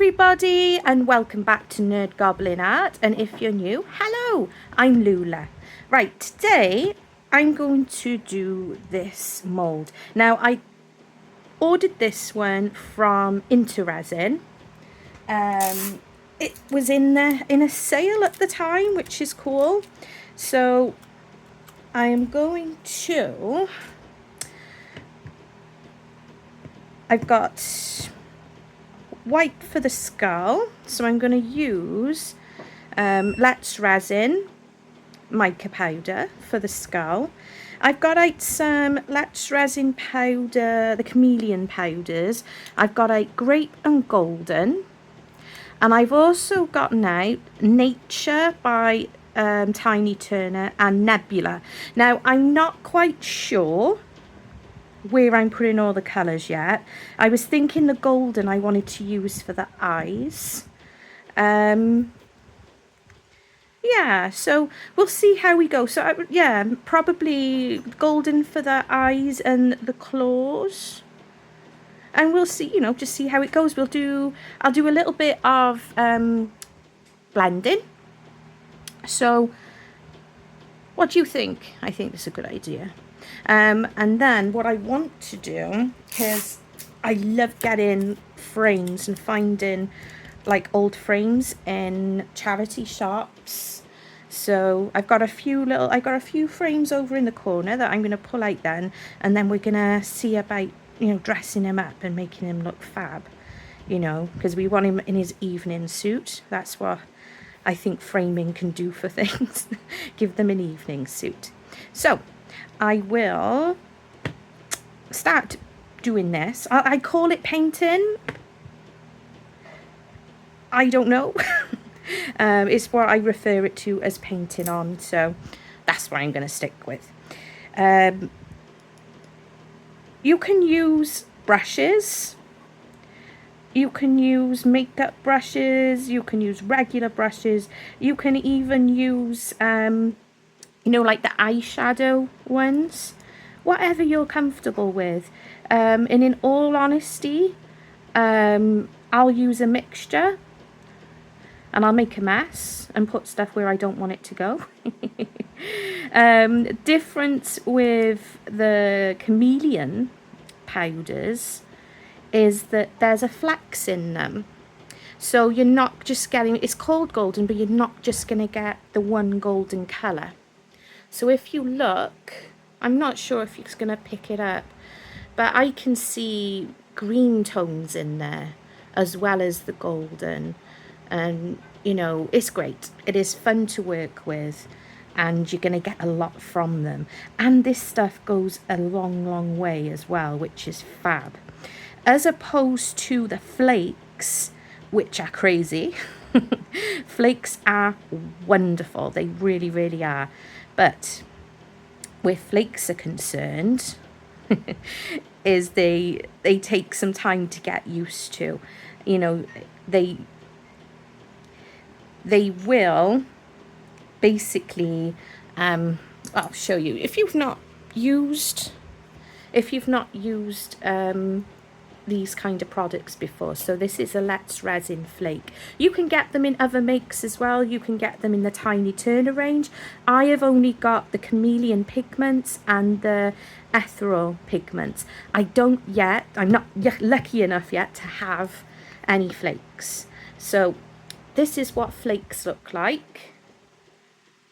everybody, and welcome back to Nerd Goblin Art. And if you're new, hello, I'm Lula. Right, today I'm going to do this mould. Now, I ordered this one from Intoresin. It was in a sale at the time, which is cool. So I am going to... I've got white for the skull, so I'm going to use Let's Resin mica powder for the skull. I've got out some Let's Resin powder, the chameleon powders. I've got out grape and golden, and I've also gotten out Nature by Tiny Turner and Nebula. Now I'm not quite sure where I'm putting all the colours yet. I was thinking the golden I wanted to use for the eyes. Yeah, so we'll see how we go. So yeah, probably golden for the eyes and the claws, and we'll see, you know, just see how it goes. I'll do a little bit of blending. So what do you think? I think it's a good idea. And then what I want to do, because I love getting frames and finding like old frames in charity shops. So I've got a few frames over in the corner that I'm going to pull out then, and then we're going to see about, you know, dressing him up and making him look fab, you know, because we want him in his evening suit. That's what I think framing can do for things. Give them an evening suit. So I will start doing this. I call it painting. I don't know. It's what I refer it to as painting on, so that's what I'm going to stick with. You can use brushes. You can use makeup brushes. You can use regular brushes. You can even use you know, like the eyeshadow ones, whatever you're comfortable with. And in all honesty, I'll use a mixture, and I'll make a mess and put stuff where I don't want it to go. Difference with the chameleon powders is that there's a flex in them. So you're not just getting, it's called golden, but you're not just going to get the one golden colour. So if you look, I'm not sure if you're going to pick it up, but I can see green tones in there as well as the golden. And, you know, it's great. It is fun to work with, and you're going to get a lot from them. And this stuff goes a long, long way as well, which is fab. As opposed to the flakes, which are crazy. Flakes are wonderful. They really, really are. But where flakes are concerned is they take some time to get used to. You know, they will basically I'll show you if you've not used these kind of products before. So this is a Let's Resin flake. You can get them in other makes as well. You can get them in the Tiny Turner range. I have only got the chameleon pigments and the ethereal pigments. I'm not lucky enough yet to have any flakes. So this is what flakes look like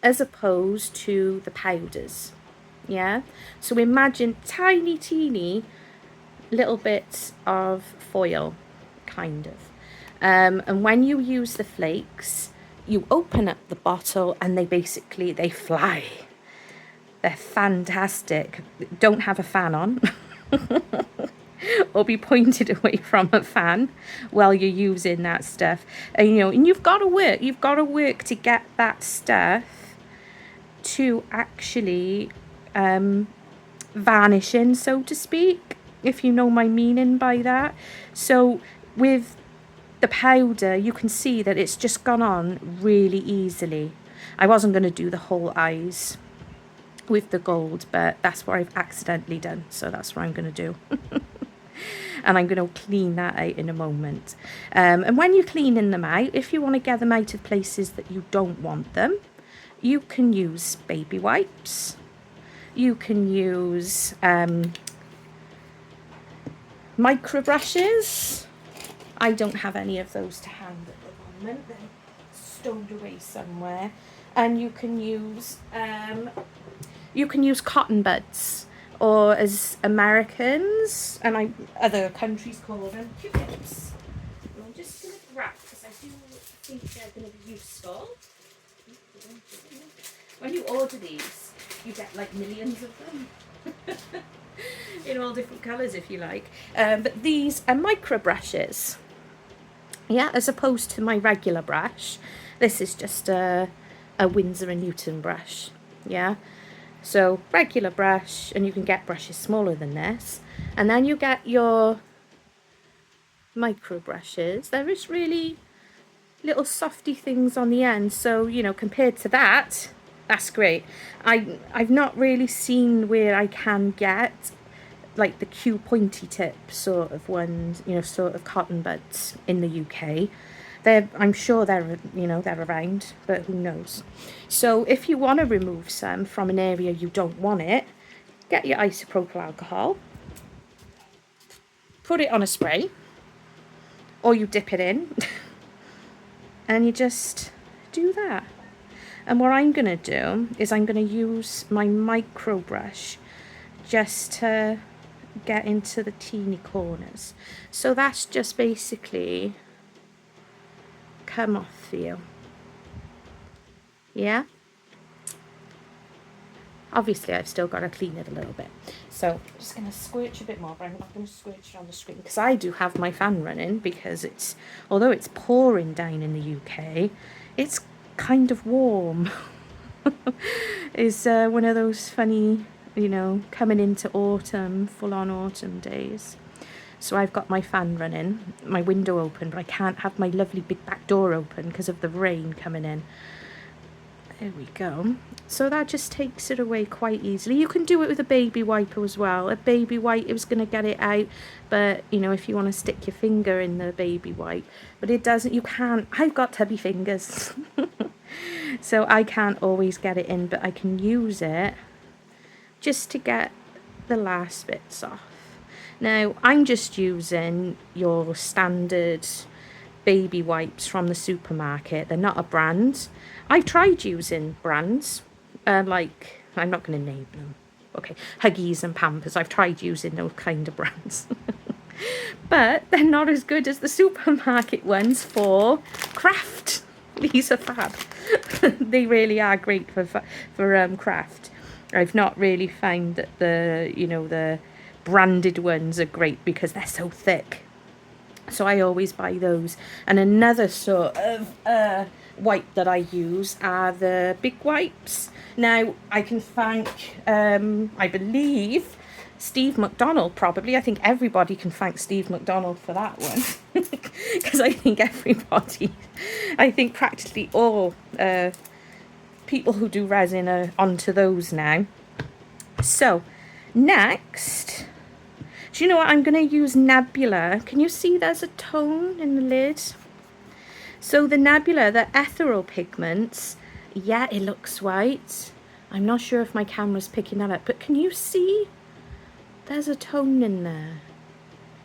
as opposed to the powders. Yeah, so imagine tiny, teeny little bits of foil, kind of. And when you use the flakes, you open up the bottle and they fly. They're fantastic. Don't have a fan on. Or be pointed away from a fan while you're using that stuff. And, you know, and you've got to work to get that stuff to actually vanish in, so to speak, if you know my meaning by that. So with the powder, you can see that it's just gone on really easily. I wasn't going to do the whole eyes with the gold, but that's what I've accidentally done, so that's what I'm going to do. And I'm going to clean that out in a moment. And when you're cleaning them out, if you want to get them out of places that you don't want them, you can use baby wipes. You can use micro brushes. I don't have any of those to hand at the moment. They're stowed away somewhere. And you can use cotton buds, or as Americans and other countries call them, Q-tips. I'm just going to grab, because I do think they're going to be useful. When you order these, you get like millions of them. In all different colours if you like. But these are micro brushes. Yeah, as opposed to my regular brush. This is just a Winsor & Newton brush. Yeah. So regular brush, and you can get brushes smaller than this. And then you get your micro brushes. There is really little softy things on the end. So, you know, compared to that, that's great. I've not really seen where I can get like the Q pointy tip sort of ones, you know, sort of cotton buds in the UK. I'm sure they're around, but who knows. So if you want to remove some from an area you don't want it, get your isopropyl alcohol, put it on a spray, or you dip it in, and you just do that. And what I'm going to do is I'm going to use my micro brush just to get into the teeny corners. So that's just basically come off for you. Yeah, obviously I've still got to clean it a little bit, so I'm just going to squirch a bit more, but I'm not going to squirch it on the screen because I do have my fan running, because although it's pouring down in the UK, it's kind of warm. It's one of those funny, you know, coming into autumn, full on autumn days. So I've got my fan running, my window open, but I can't have my lovely big back door open because of the rain coming in. There we go. So that just takes it away quite easily. You can do it with a baby wiper as well. A baby wipe is going to get it out, but you know, if you want to stick your finger in the baby wipe, but it doesn't, you can't. I've got tubby fingers. So I can't always get it in, but I can use it just to get the last bits off. Now, I'm just using your standard baby wipes from the supermarket. They're not a brand. I tried using brands, like, I'm not going to name them. Okay, Huggies and Pampers. I've tried using those kind of brands. But they're not as good as the supermarket ones for craft. These are fab. They really are great for craft. I've not really found that the branded ones are great because they're so thick. So I always buy those. And another sort of wipe that I use are the big wipes. Now, I can thank, I believe, Steve McDonald probably. I think everybody can thank Steve McDonald for that one. Because I think practically all people who do resin are onto those now. So, next, do you know what? I'm going to use Nebula. Can you see there's a tone in the lid? So the Nebula, the ethereal pigments, yeah, it looks white. I'm not sure if my camera's picking that up, but can you see? There's a tone in there.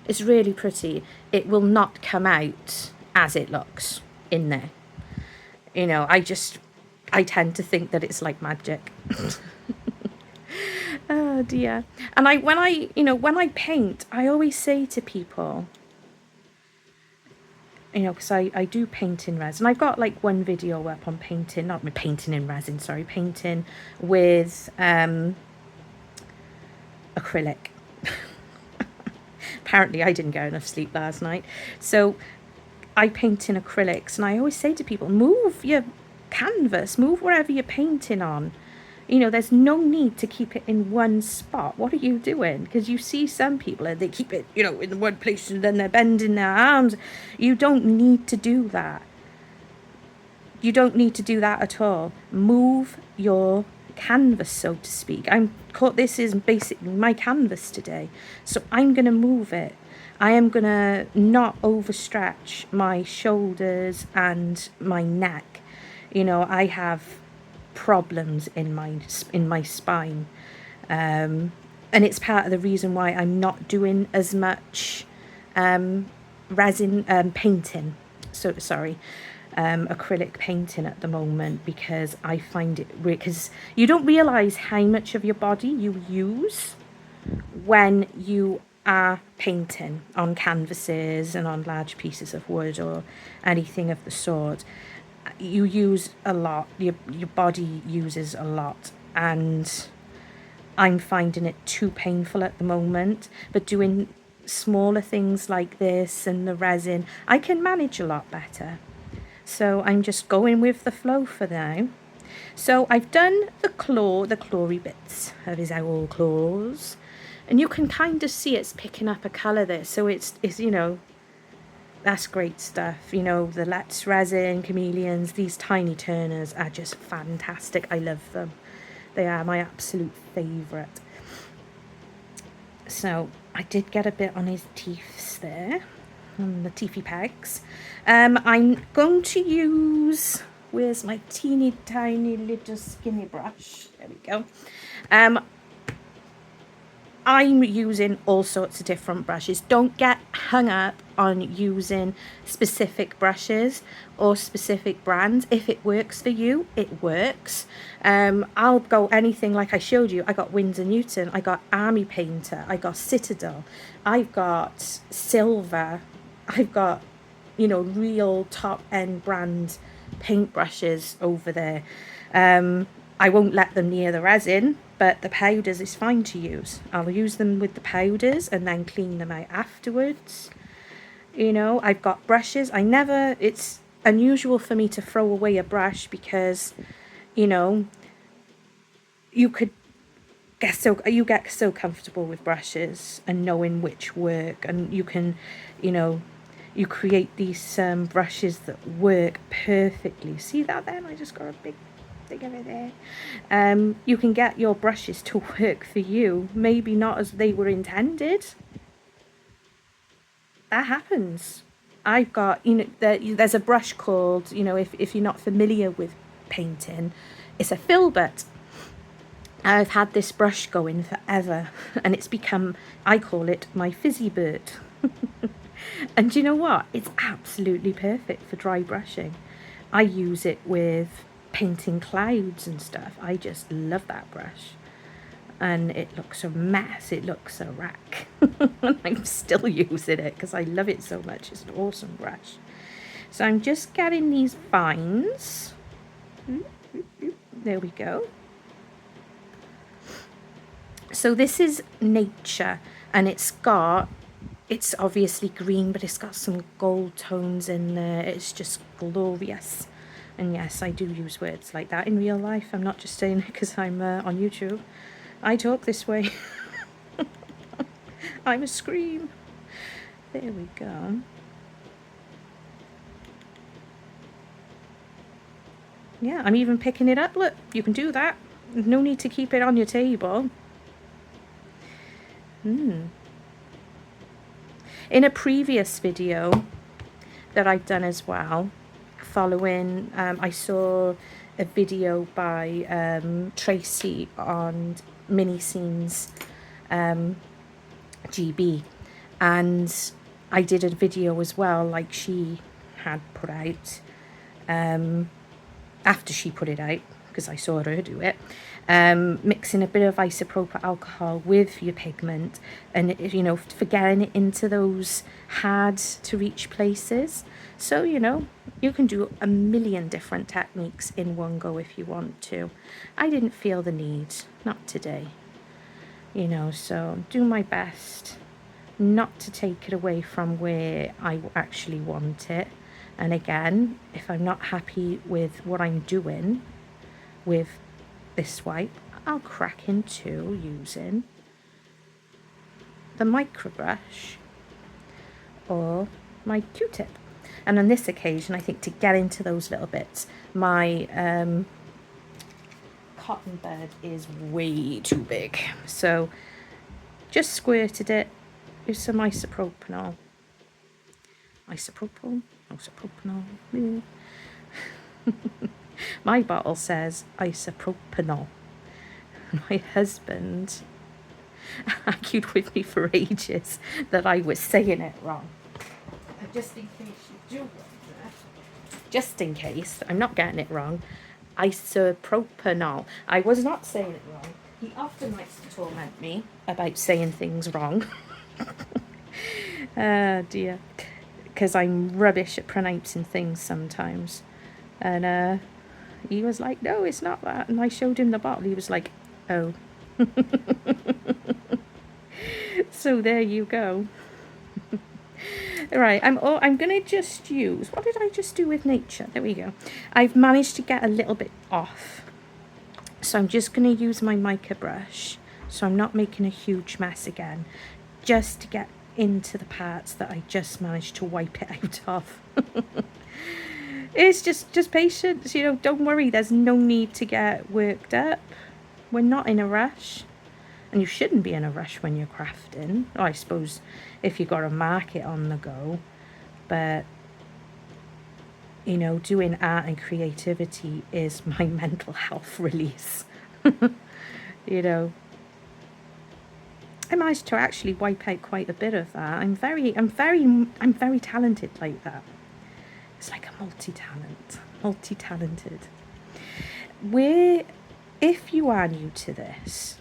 It's really pretty. It will not come out as it looks in there. You know, I tend to think that it's like magic. Oh dear. And when I paint, I always say to people, you know, because I do paint in resin. I've got like one video up on painting, not painting in resin, sorry, painting with acrylic. Apparently I didn't get enough sleep last night. So I paint in acrylics, and I always say to people, move your canvas, move wherever you're painting on. You know, there's no need to keep it in one spot. What are you doing? Because you see some people and they keep it, you know, in one place and then they're bending their arms. You don't need to do that. You don't need to do that at all. Move your canvas, so to speak. This is basically my canvas today. So I'm going to move it I am gonna not overstretch my shoulders and my neck. You know, I have problems in my spine, and it's part of the reason why I'm not doing as much resin painting. So sorry, acrylic painting at the moment, because I find it, because you don't realize how much of your body you use when you are painting on canvases and on large pieces of wood or anything of the sort. You use a lot, your body uses a lot, and I'm finding it too painful at the moment. But doing smaller things like this and the resin, I can manage a lot better. So I'm just going with the flow for now. So I've done the clawy bits of his owl claws, and you can kind of see it's picking up a colour there. So it's you know, that's great stuff. You know, the Let's Resin, chameleons, these tiny turners are just fantastic. I love them. They are my absolute favourite. So I did get a bit on his teeth there, on the teethy pegs. I'm going to use, where's my teeny tiny little skinny brush? There we go. I'm using all sorts of different brushes. Don't get hung up on using specific brushes or specific brands. If it works for you, it works. I'll go anything like I showed you. I got Winsor Newton, I got Army Painter, I got Citadel, I've got Silver, I've got, you know, real top end brand paintbrushes over there. I won't let them near the resin, but the powders is fine to use. I'll use them with the powders and then clean them out afterwards. You know, I've got brushes. It's unusual for me to throw away a brush because, you know, you get so comfortable with brushes and knowing which work, and you can, you know, you create these brushes that work perfectly. See that then? I just got a big thing over there. You can get your brushes to work for you, maybe not as they were intended. That happens. I've got, you know, there's a brush called, you know, if you're not familiar with painting, it's a filbert. I've had this brush going forever, and it's become, I call it my fizzy bird. And you know what? It's absolutely perfect for dry brushing. I use it with painting clouds and stuff. I just love that brush. And it looks a mess. It looks a wreck. I'm still using it because I love it so much. It's an awesome brush. So I'm just getting these vines. There we go. So this is nature, and it's obviously green, but it's got some gold tones in there. It's just glorious. And yes, I do use words like that in real life. I'm not just saying it because I'm on YouTube. I talk this way. I'm a scream. There we go. Yeah, I'm even picking it up. Look, you can do that. No need to keep it on your table. In a previous video that I've done as well, following, I saw a video by Tracy on Mini Scenes GB, and I did a video as well, like she had put out, after she put it out, because I saw her do it, mixing a bit of isopropyl alcohol with your pigment, and you know, for getting it into those hard to reach places. So, you know, you can do a million different techniques in one go if you want to. I didn't feel the need, not today, you know, so do my best not to take it away from where I actually want it. And again, if I'm not happy with what I'm doing with this wipe, I'll crack into using the micro brush or my Q-tip. And on this occasion, I think to get into those little bits, my cotton bud is way too big. So just squirted it, Here's some isopropanol. Isopropyl? Isopropanol. Yeah. My bottle says isopropanol. My husband argued with me for ages that I was saying it wrong. And just in case you do wonder, just in case I'm not getting it wrong, isopropanol. I was not saying it wrong. He often likes to torment me about saying things wrong. Oh dear. Because I'm rubbish at pronouncing things sometimes. And he was like, no, it's not that. And I showed him the bottle. He was like, oh. So there you go. Right, I'm going to just use, what did I just do with nature? There we go. I've managed to get a little bit off. So I'm just going to use my mica brush, so I'm not making a huge mess again, just to get into the parts that I just managed to wipe it out of. It's just patience, you know, don't worry, there's no need to get worked up. We're not in a rush. And you shouldn't be in a rush when you're crafting. Oh, I suppose if you've got a market on the go. But, you know, doing art and creativity is my mental health release. You know, I managed to actually wipe out quite a bit of that. I'm very talented like that. It's like a multi-talented. If you are new to this,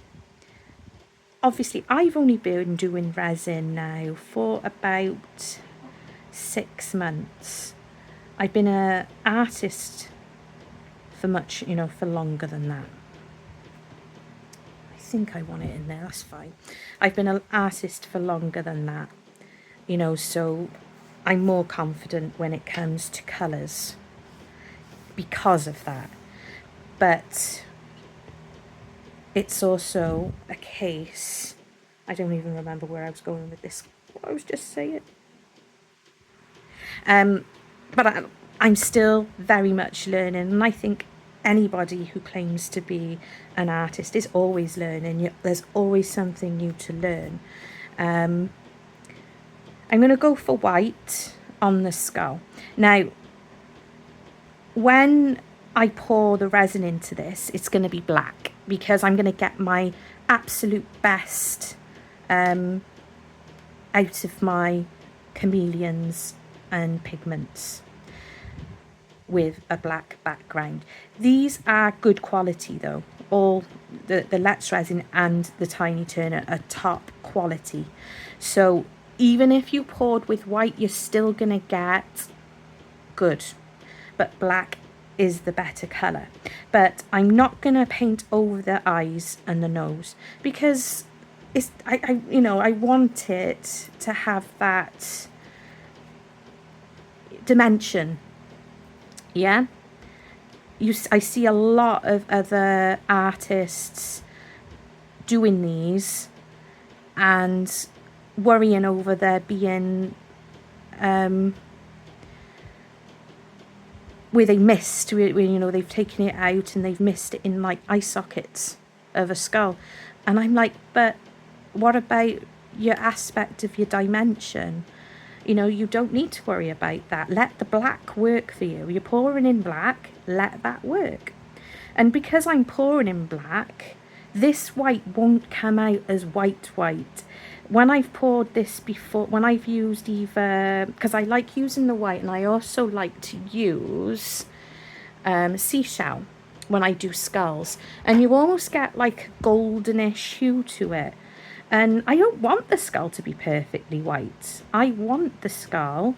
obviously I've only been doing resin now for about 6 months. I've been an artist for much, you know, for longer than that. I think I want it in there, that's fine. I've been an artist for longer than that, you know, so I'm more confident when it comes to colours because of that. But it's also a case, I don't even remember where I was going with this, what I was just saying. But I'm still very much learning, and I think anybody who claims to be an artist is always learning. There's always something new to learn. I'm going to go for white on the skull. Now, when I pour the resin into this, it's going to be black, because I'm going to get my absolute best out of my chameleons and pigments with a black background. These are good quality though. All the Let's Resin and the Tiny Turner are top quality. So even if you poured with white, you're still going to get good. But black is the better colour. But I'm not going to paint over the eyes and the nose, because it's I want it to have that dimension. Yeah, I see a lot of other artists doing these and worrying over there being where they missed, where, you know, they've taken it out and they've missed it in like eye sockets of a skull. And I'm like, but what about your aspect of your dimension? You know, you don't need to worry about that. Let the black work for you. You're pouring in black, let that work. And because I'm pouring in black, this white won't come out as white. When I've poured this before, when I've used either, because I like using the white, and I also like to use seashell when I do skulls, and you almost get like a goldenish hue to it. And I don't want the skull to be perfectly white. I want the skull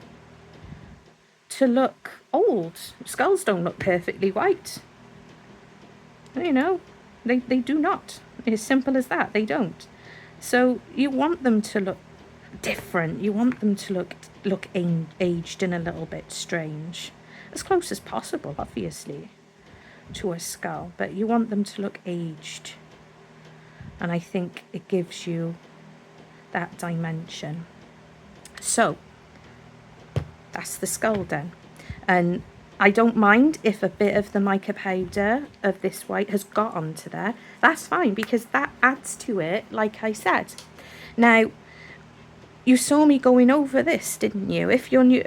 to look old. Skulls don't look perfectly white. You know, they do not. As simple as that, they don't. So you want them to look different. You want them to look aged and a little bit strange. As close as possible, obviously, to a skull. But you want them to look aged. And I think it gives you that dimension. So that's the skull done. And I don't mind if a bit of the mica powder of this white has got onto there. That's fine, because that adds to it, like I said. Now, You saw me going over this, didn't you? If you're new,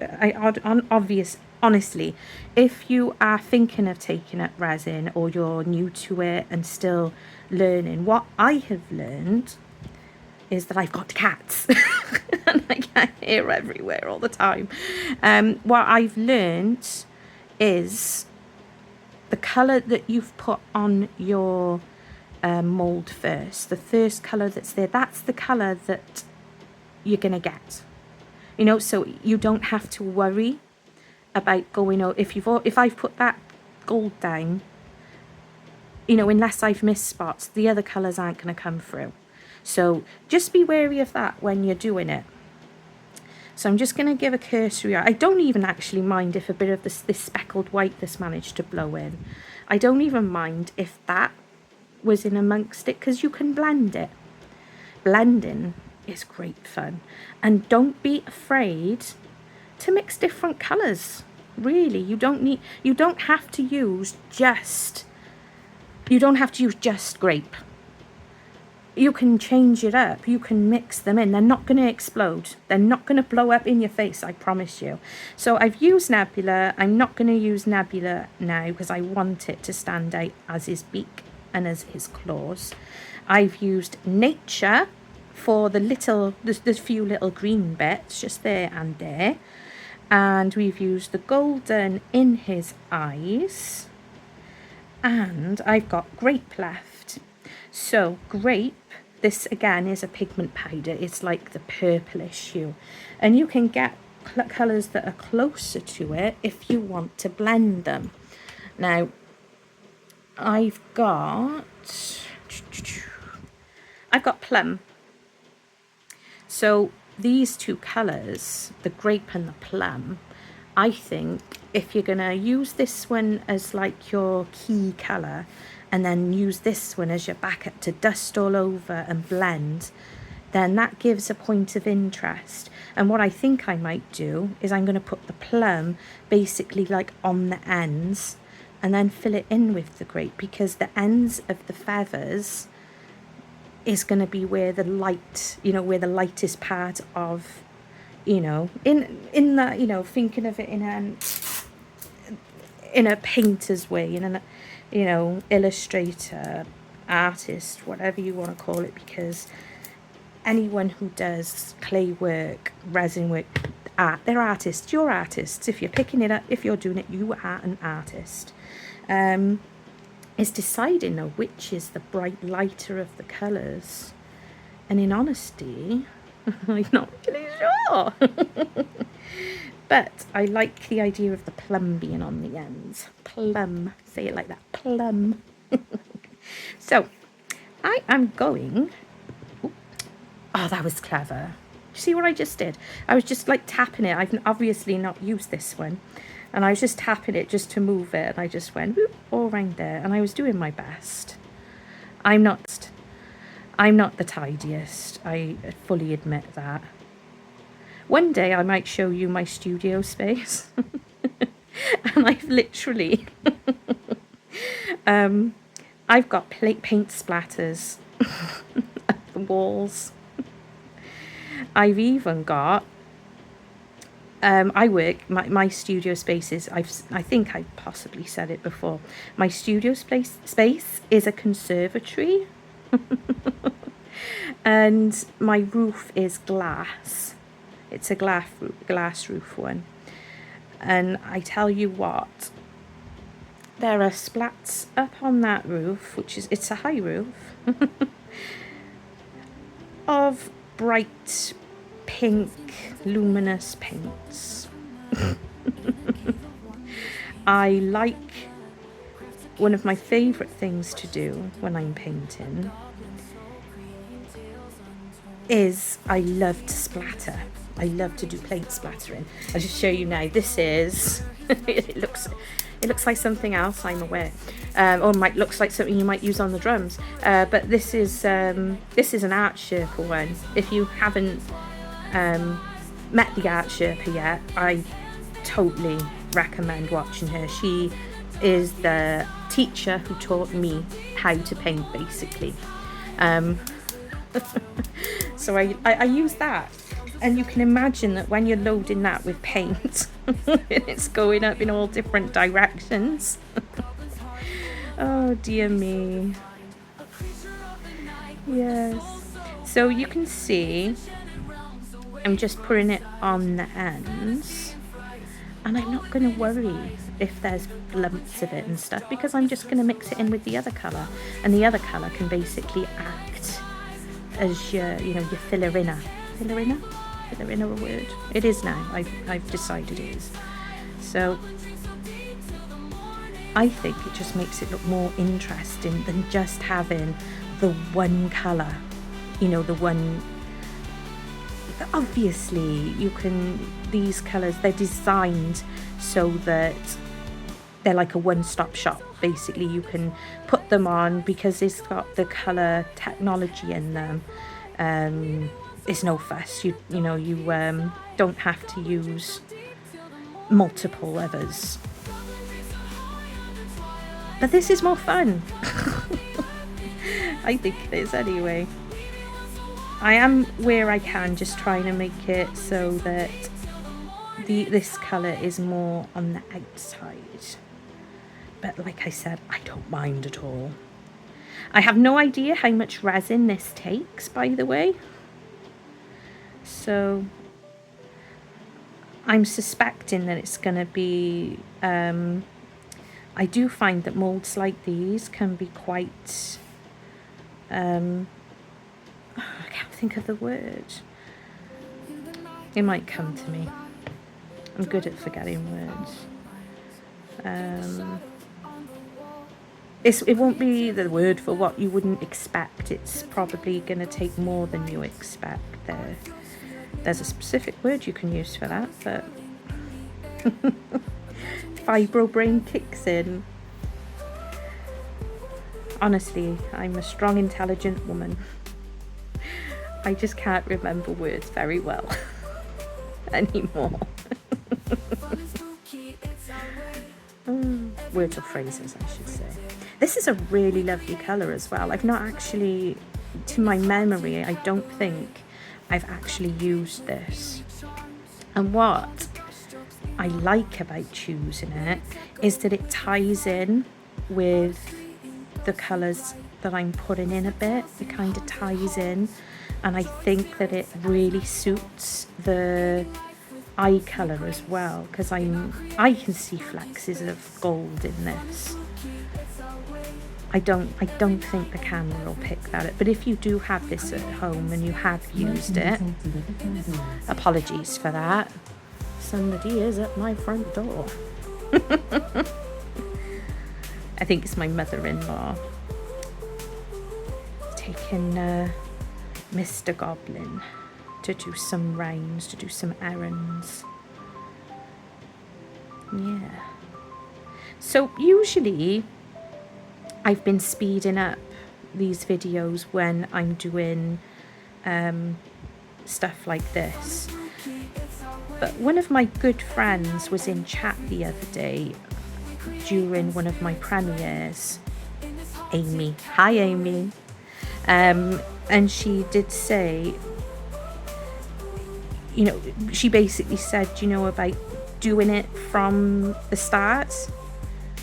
honestly, if you are thinking of taking up resin or you're new to it and still learning, what I have learned is that I've got cats and I get hair everywhere all the time. What I've learned is the colour that you've put on your mould first, the first colour that's there, that's the colour that you're gonna get, you know, so you don't have to worry about going out. If I've put that gold down, you know, unless I've missed spots, the other colours aren't going to come through. So just be wary of that when you're doing it. So I'm just going to give a cursory. I don't even actually mind if a bit of this speckled white that's managed to blow in. I don't even mind if that was in amongst it, because you can blend it. Blending is great fun, and don't be afraid to mix different colours. Really, you don't have to use just grape. You can change it up, you can mix them in. They're not going to explode, they're not going to blow up in your face, I promise you. So I've used Nebula. I'm not going to use Nebula now because I want it to stand out as his beak and as his claws. I've used Nature for the few little green bits just there and there, and we've used the golden in his eyes, and I've got grape left. So grape, this again is a pigment powder, it's like the purplish hue, and you can get colours that are closer to it if you want to blend them. Now I've got plum. So these two colours, the grape and the plum, I think if you're going to use this one as like your key colour and then use this one as your backup to dust all over and blend, then that gives a point of interest. And what I think I might do is I'm going to put the plum basically like on the ends and then fill it in with the grape, because the ends of the feathers is going to be where the light, you know, where the lightest part of, you know, in that, you know, thinking of it in a painter's way, in a, you know, illustrator, artist, whatever you want to call it, because anyone who does clay work, resin work, art, they're artists. You're artists. If you're picking it up, if you're doing it, you are an artist. Is deciding now which is the bright lighter of the colours, and in honesty I'm not really sure. But I like the idea of the plum being on the ends. Plum, say it like that, plum. So I am going, oh, that was clever. See what I just did? I was just like tapping it. I've obviously not used this one, and I was just tapping it just to move it, and I just went whoop, all around there, and I was doing my best. I'm not the tidiest, I fully admit that. One day I might show you my studio space. And I've literally I've got paint splatters at the walls. I've even got my studio space is, I think I possibly said it before, my studio space is a conservatory. And my roof is glass. It's a glass roof one. And I tell you what, there are splats up on that roof, it's a high roof, of bright pink luminous paints. I like, one of my favourite things to do when I'm painting is I love to splatter. I love to do paint splattering. I'll just show you now. This is it looks like something else, I'm aware, or might looks like something you might use on the drums. But this is an art Sherpa one. If you haven't met the art Sherpa yet, I totally recommend watching her. She is the teacher who taught me how to paint, basically. So I use that, And you can imagine that when you're loading that with paint, it's going up in all different directions. Oh dear me. Yes. So you can see I'm just putting it on the ends, and I'm not going to worry if there's lumps of it and stuff, because I'm just going to mix it in with the other colour, and the other colour can basically act as your, you know, your filler inner. Filler inner? Filler inner a word? It is now. I've decided it is. So I think it just makes it look more interesting than just having the one colour, you know, the one. Obviously you can, these colours, they're designed so that they're like a one-stop shop. Basically you can put them on because it's got the colour technology in them. It's no fuss, you know, you don't have to use multiple others. But this is more fun. I think it is anyway. I am, where I can, just trying to make it so that this colour is more on the outside. But like I said, I don't mind at all. I have no idea how much resin this takes, by the way. So I'm suspecting that it's going to be... I do find that moulds like these can be quite... I can't think of the word. It might come to me. I'm good at forgetting words. It won't be the word for what you wouldn't expect. It's probably going to take more than you expect. There's a specific word you can use for that, but fibro brain kicks in. Honestly, I'm a strong, intelligent woman. I just can't remember words very well anymore. Words or phrases, I should say. This is a really lovely colour as well. I've not actually, to my memory, I don't think I've actually used this. And what I like about choosing it is that it ties in with the colours that I'm putting in a bit. It kind of ties in, and I think that it really suits the eye colour as well, because I can see flexes of gold in this. I don't think the camera will pick that up, but if you do have this at home and you have used it, apologies for that. Somebody is at my front door. I think it's my mother-in-law taking Mr. Goblin to do some rounds, to do some errands. Yeah. So usually I've been speeding up these videos when I'm doing stuff like this. But one of my good friends was in chat the other day during one of my premieres. Amy. Hi, Amy. And she did say, you know, she basically said, you know, about doing it from the start.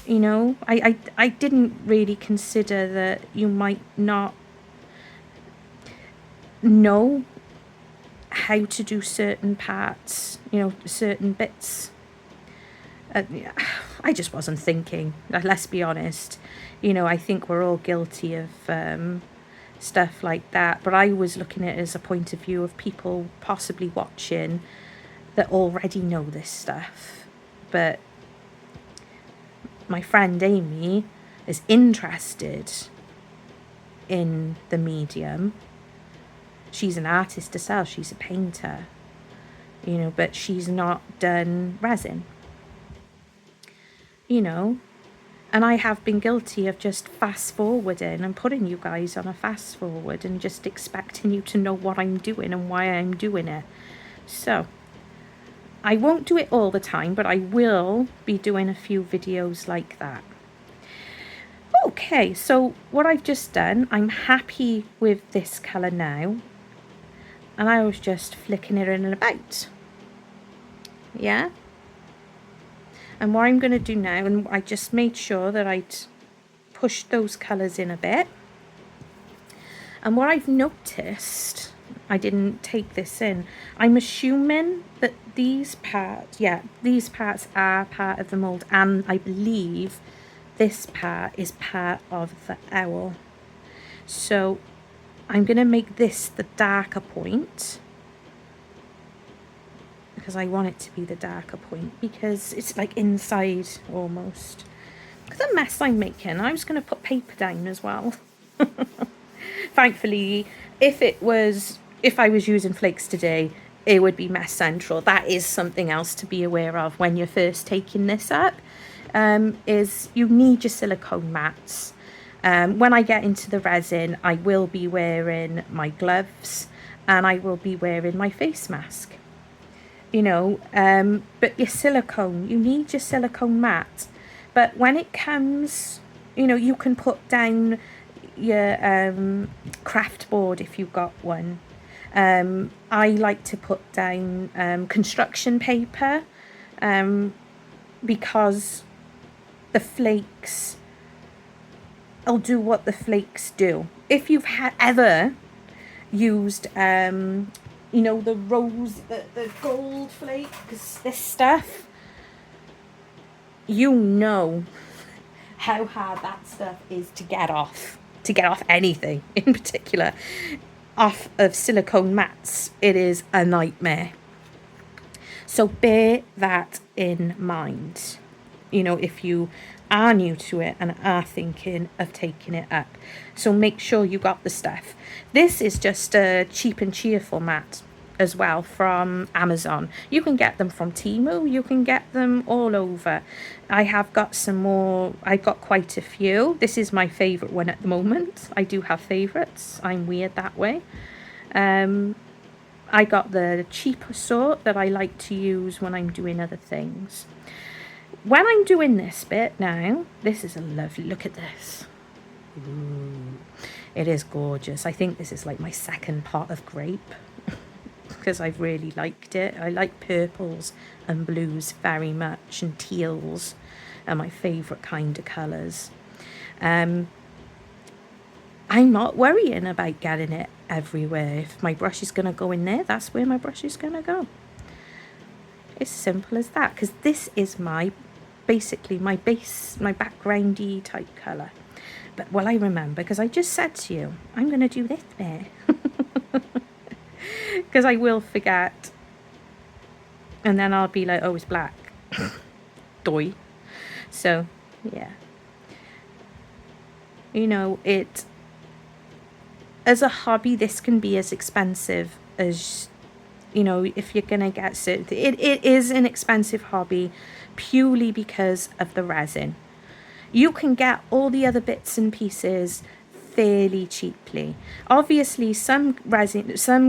You know, I didn't really consider that you might not know how to do certain parts, you know, certain bits. I just wasn't thinking, let's be honest. You know, I think we're all guilty of stuff like that, but I was looking at it as a point of view of people possibly watching that already know this stuff. But my friend Amy is interested in the medium. She's an artist herself, she's a painter, you know, but she's not done resin, you know. And I have been guilty of just fast forwarding and putting you guys on a fast forward and just expecting you to know what I'm doing and why I'm doing it. So I won't do it all the time, but I will be doing a few videos like that. Okay, so what I've just done, I'm happy with this colour now. and I was just flicking it in and about. Yeah. And what I'm going to do now, and I just made sure that I'd pushed those colours in a bit. And what I've noticed, I didn't take this in, I'm assuming that these parts, yeah, these parts are part of the mould, and I believe this part is part of the owl. So I'm going to make this the darker point, because I want it to be the darker point, because it's like inside almost. Because the mess I'm making, I was going to put paper down as well. Thankfully, if I was using flakes today, it would be mess central. That is something else to be aware of when you're first taking this up, is you need your silicone mats. When I get into the resin, I will be wearing my gloves and I will be wearing my face mask. You know, but your silicone, you need your silicone mat. But when it comes, you know, you can put down your craft board if you've got one. I like to put down construction paper, because the flakes, I'll do what the flakes do. If you've ever used you know, the gold flakes, this stuff, you know how hard that stuff is to get off anything in particular, off of silicone mats. It is a nightmare. So bear that in mind, you know, if you are new to it and are thinking of taking it up. So make sure you got the stuff. This is just a cheap and cheerful mat as well from Amazon. You can get them from Temu, you can get them all over. I have got some more, I've got quite a few. This is my favourite one at the moment. I do have favourites, I'm weird that way. I got the cheaper sort that I like to use when I'm doing other things. When I'm doing this bit now, this is a lovely, look at this. Ooh, it is gorgeous. I think this is like my second pot of grape because I've really liked it. I like purples and blues very much, and teals are my favourite kind of colours. I'm not worrying about getting it everywhere. If my brush is going to go in there, that's where my brush is going to go. It's simple as that, because this is basically my base, my backgroundy type colour. But well, I remember, because I just said to you, I'm going to do this bit. Because I will forget. And then I'll be like, oh, it's black. Doi. So, yeah. You know, as a hobby, this can be as expensive as, you know, if you're going to get certain, it is an expensive hobby purely because of the resin. You can get all the other bits and pieces fairly cheaply. Obviously, some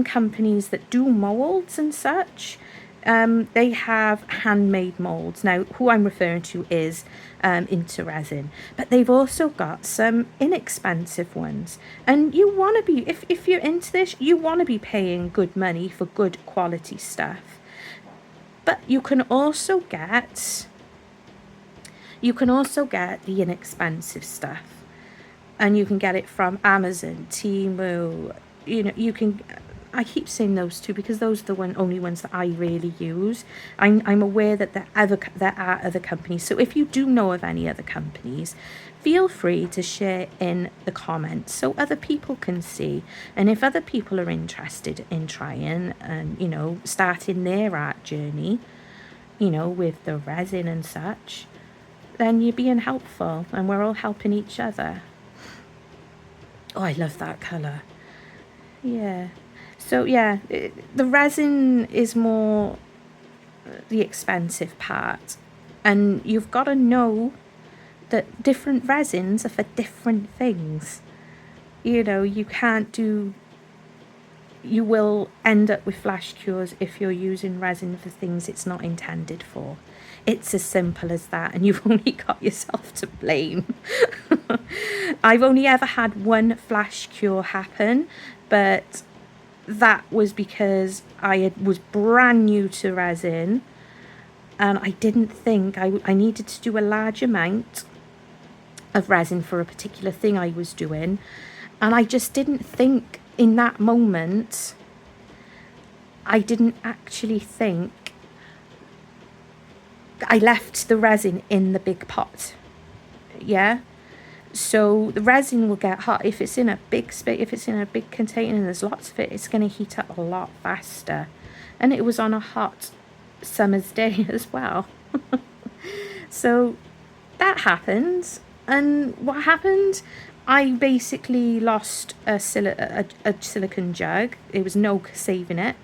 companies that do molds and such, they have handmade molds. Now, who I'm referring to is Intoresin, but they've also got some inexpensive ones. And you want to be, if you're into this, you want to be paying good money for good quality stuff. But you can also get the inexpensive stuff, and you can get it from Amazon, Temu. You know, you can. I keep saying those two because those are the only ones that I really use. I'm aware that there are other companies. So if you do know of any other companies, feel free to share in the comments so other people can see. And if other people are interested in trying and, you know, starting their art journey, you know, with the resin and such, then you're being helpful and we're all helping each other. Oh, I love that colour. Yeah. So yeah, the resin is more the expensive part, and you've got to know that different resins are for different things. You know, you will end up with flash cures if you're using resin for things it's not intended for. It's as simple as that, and you've only got yourself to blame. I've only ever had one flash cure happen, but that was because was brand new to resin, and I didn't think I needed to do a large amount of resin for a particular thing I was doing, and I just didn't think in that moment, I didn't actually think, I left the resin in the big pot. Yeah. So the resin will get hot if it's in a big space. If it's in a big container and there's lots of it, it's going to heat up a lot faster. And it was on a hot summer's day as well. So that happened. And what happened? I basically lost a silicone jug. There was no saving it.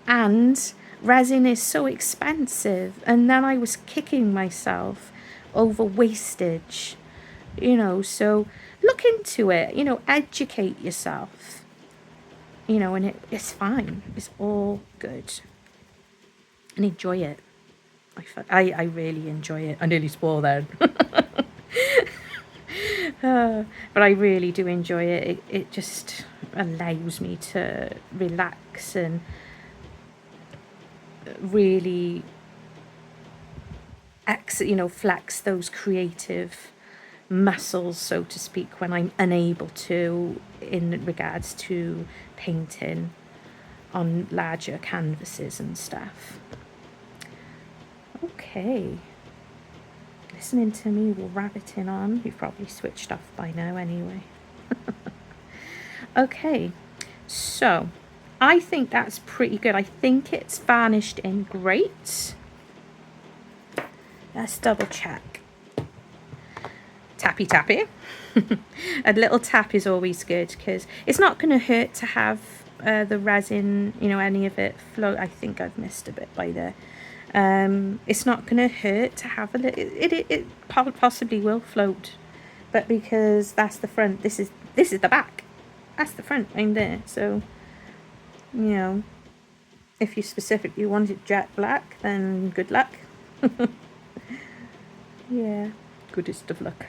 And resin is so expensive. And then I was kicking myself over wastage, so look into it, educate yourself, and it's fine. It's all good. And enjoy it. I really enjoy it. I nearly swore then. But I really do enjoy it. It just allows me to relax and really flex those creative muscles, so to speak, when I'm unable to, in regards to painting on larger canvases and stuff. Okay, listening to me rabbiting on. You've probably switched off by now anyway. Okay, so I think that's pretty good. I think it's varnished in great. Let's double check. Tappy tappy. A little tap is always good, because it's not going to hurt to have the resin, any of it float. I think I've missed a bit by there. It's not going to hurt to have a little. It possibly will float, but because that's the front, this is the back. That's the front right there. So, if you specifically wanted jet black, then good luck. Yeah, goodest of luck.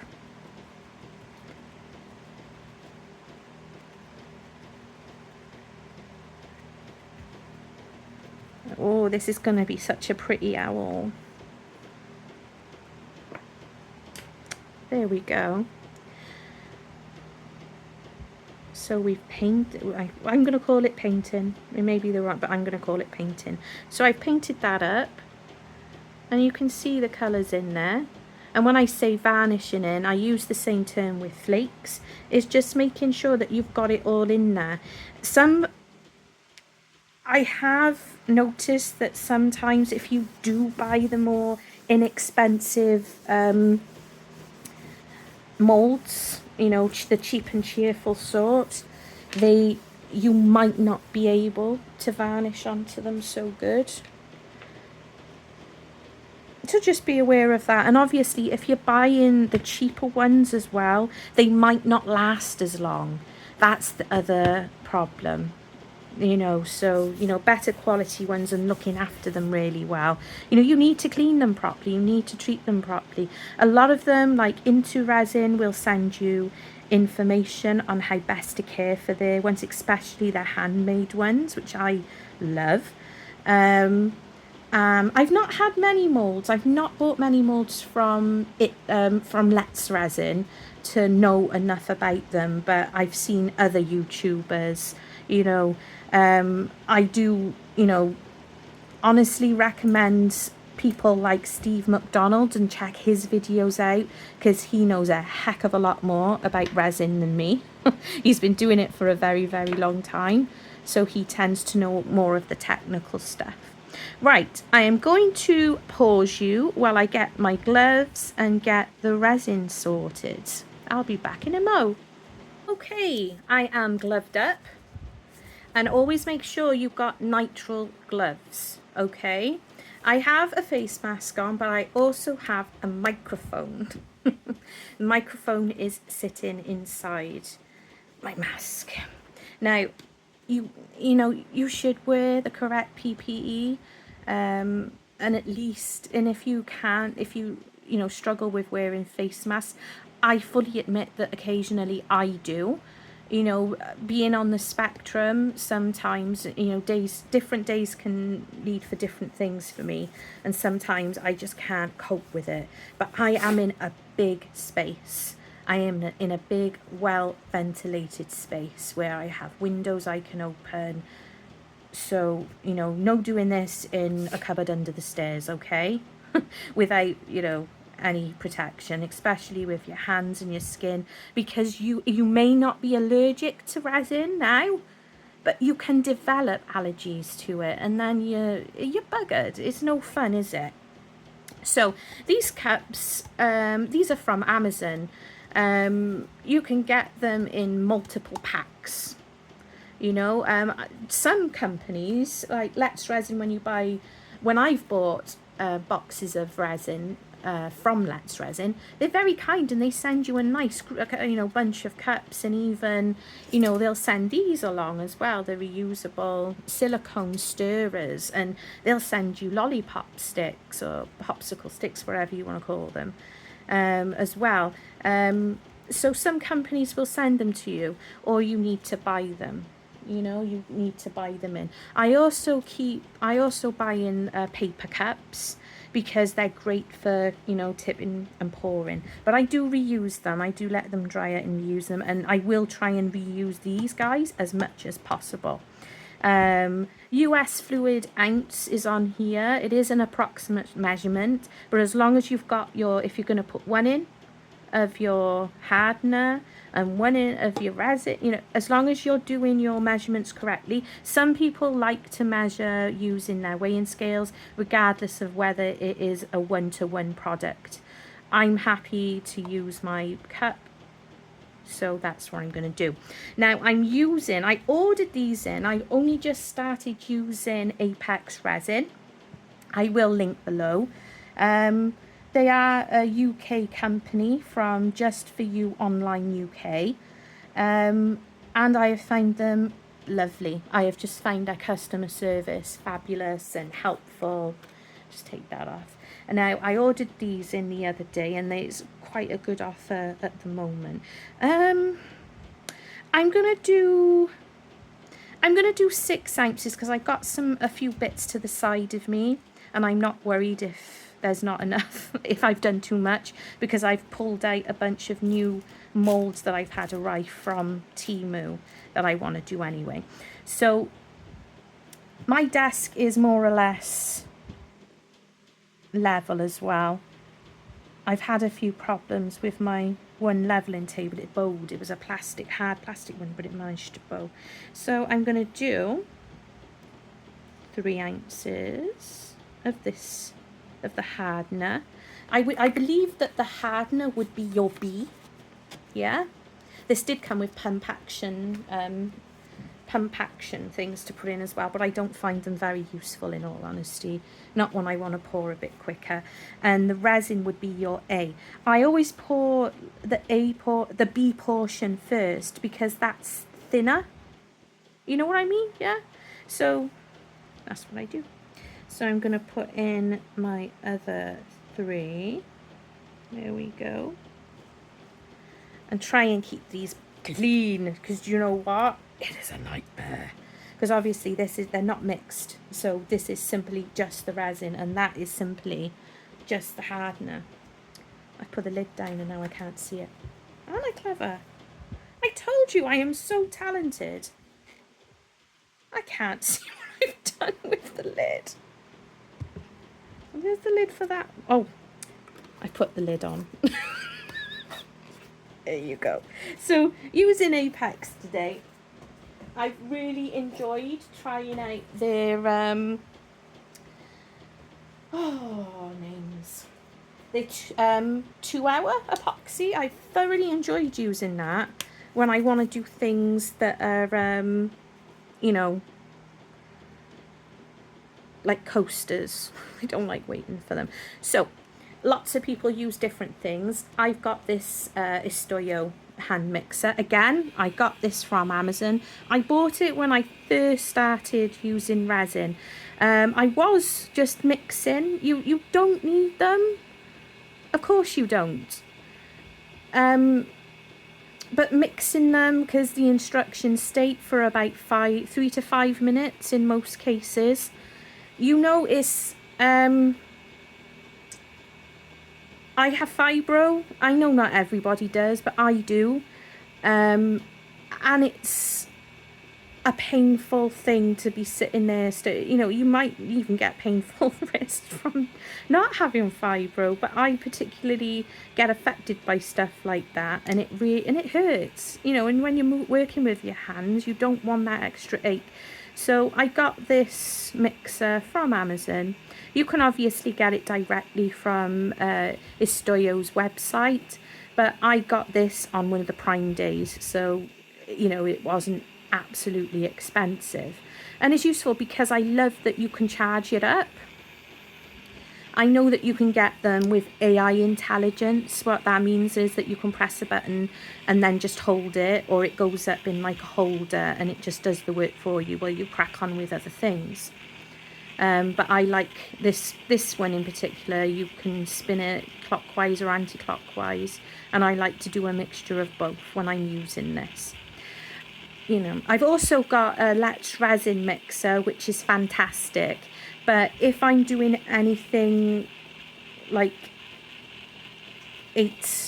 Oh, this is going to be such a pretty owl. There we go. So we've painted, I'm going to call it painting. It may be the wrong, but I'm going to call it painting. So I've painted that up, and you can see the colours in there. And when I say varnishing in, I use the same term with flakes. It's just making sure that you've got it all in there. I have noticed that sometimes if you do buy the more inexpensive moulds, the cheap and cheerful sort, you might not be able to varnish onto them so good. So just be aware of that. And obviously, if you're buying the cheaper ones as well, they might not last as long. That's the other problem. So, better quality ones and looking after them really well. You need to clean them properly. You need to treat them properly. A lot of them, like Intoresin, will send you information on how best to care for their ones, especially their handmade ones, which I love. I've not had many moulds. I've not bought many moulds from Let's Resin to know enough about them, but I've seen other YouTubers, I do, honestly recommend people like Steve McDonald and check his videos out, because he knows a heck of a lot more about resin than me. He's been doing it for a very, very long time, so he tends to know more of the technical stuff. Right, I am going to pause you while I get my gloves and get the resin sorted. I'll be back in a mo. Okay, I am gloved up. And always make sure you've got nitrile gloves, okay? I have a face mask on, but I also have a microphone. The microphone is sitting inside my mask. Now, you should wear the correct PPE, and at least, and if you struggle with wearing face masks, I fully admit that occasionally I do. You know, being on the spectrum, sometimes, you know, different days can lead for different things for me, and sometimes I just can't cope with it. But I am in a big space. I am in a big, well ventilated space where I have windows I can open. So, you know, no doing this in a cupboard under the stairs, okay? Without, you know, any protection, especially with your hands and your skin, because you may not be allergic to resin now, but you can develop allergies to it, and then you're buggered. It's no fun, is it? So these cups, these are from Amazon. You can get them in multiple packs. You know, some companies like Let's Resin, when I've bought boxes of resin from Let's Resin, they're very kind and they send you a nice, you know, bunch of cups, and even, you know, they'll send these along as well. They're reusable silicone stirrers, and they'll send you lollipop sticks or popsicle sticks, whatever you want to call them, as well. So some companies will send them to you, or you need to buy them. You know, you need to buy them in. I also buy in paper cups, because they're great for, you know, tipping and pouring. But I do reuse them. I do let them dry out and reuse them, and I will try and reuse these guys as much as possible. US fluid ounce is on here. It is an approximate measurement, but as long as you've got if you're going to put one in of your hardener and one in of your resin, you know, as long as you're doing your measurements correctly. Some people like to measure using their weighing scales, regardless of whether it is a one-to-one product. I'm happy to use my cup, so that's what I'm going to do. Now I ordered these in. I only just started using Apex resin. I will link below. They are a UK company from Just For You Online UK, and I have found them lovely. I have just found their customer service fabulous and helpful. Just take that off. And now I ordered these in the other day, and it's quite a good offer at the moment. I'm gonna do 6 ounces because I got a few bits to the side of me, and I'm not worried if there's not enough, if I've done too much, because I've pulled out a bunch of new molds that I've had arrive from Temu that I want to do anyway. So my desk is more or less level as well. I've had a few problems with my one leveling table. It bowed. It was a hard plastic one, but it managed to bow. So I'm going to do 3 ounces of this, of the hardener. I believe that the hardener would be your B. Yeah, this did come with pump action things to put in as well, but I don't find them very useful, in all honesty, not when I want to pour a bit quicker. And the resin would be your A. I always pour the B portion first, because that's thinner, you know what I mean? Yeah, so that's what I do. So I'm going to put in my other 3. There we go. And try and keep these clean, because you know what? It is a nightmare. Because obviously they're not mixed. So this is simply just the resin, and that is simply just the hardener. I put the lid down and now I can't see it. Aren't I clever? I told you I am so talented. I can't see what I've done with the lid. There's the lid for that. Oh, I put the lid on. There you go. So using Apex today, I've really enjoyed trying out their names. The 2-hour epoxy. I thoroughly enjoyed using that when I want to do things that are you know, like coasters. I don't like waiting for them. So lots of people use different things. I've got this Estoyo hand mixer. Again, I got this from Amazon. I bought it when I first started using resin. I was just mixing. You don't need them. Of course you don't. but mixing them, because the instructions state for about 3 to 5 minutes in most cases. You notice, I have fibro. I know not everybody does, but I do. And it's a painful thing to be sitting there. You know, you might even get painful wrist from not having fibro, but I particularly get affected by stuff like that, and it hurts. You know, and when you're working with your hands, you don't want that extra ache. So I got this mixer from Amazon. You can obviously get it directly from Istoyo's website, but I got this on one of the Prime days, so you know, it wasn't absolutely expensive, and it's useful because I love that you can charge it up. I know that you can get them with AI intelligence. What that means is that you can press a button and then just hold it, or it goes up in like a holder and it just does the work for you while you crack on with other things. But I like this one in particular. You can spin it clockwise or anti-clockwise, and I like to do a mixture of both when I'm using this. You know, I've also got a Resin mixer, which is fantastic. But if I'm doing anything like under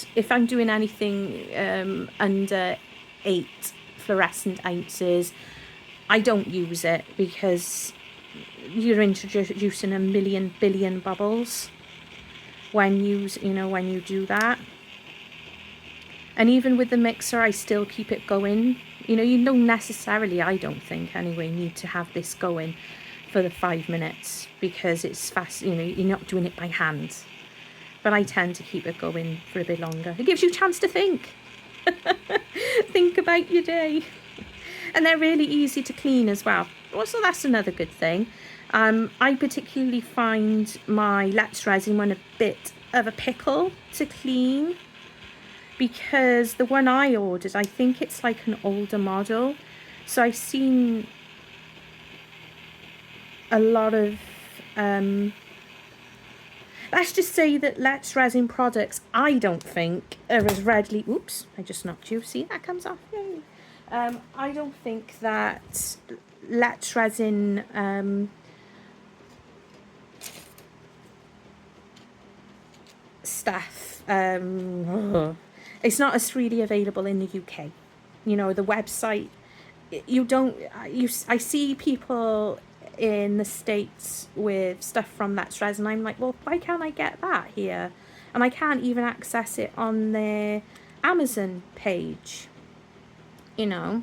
8 fluorescent ounces, I don't use it, because you're introducing a million billion bubbles when you do that. And even with the mixer, I still keep it going. You know, you don't necessarily, I don't think anyway, need to have this going for the 5 minutes, because it's fast. You know, you're not doing it by hand. But I tend to keep it going for a bit longer. It gives you a chance to think. Think about your day. And they're really easy to clean as well. Also, that's another good thing. I particularly find my Resin one a bit of a pickle to clean, because the one I ordered, I think it's like an older model. So I've seen a lot of, let's just say that Resin products, I don't think are as readily, oops, I just knocked you, see, that comes off, yay. I don't think that Resin stuff, it's not as freely available in the UK. You know, the website, I see people in the States with stuff from Resin. I'm like, well, why can't I get that here? And I can't even access it on their Amazon page, you know.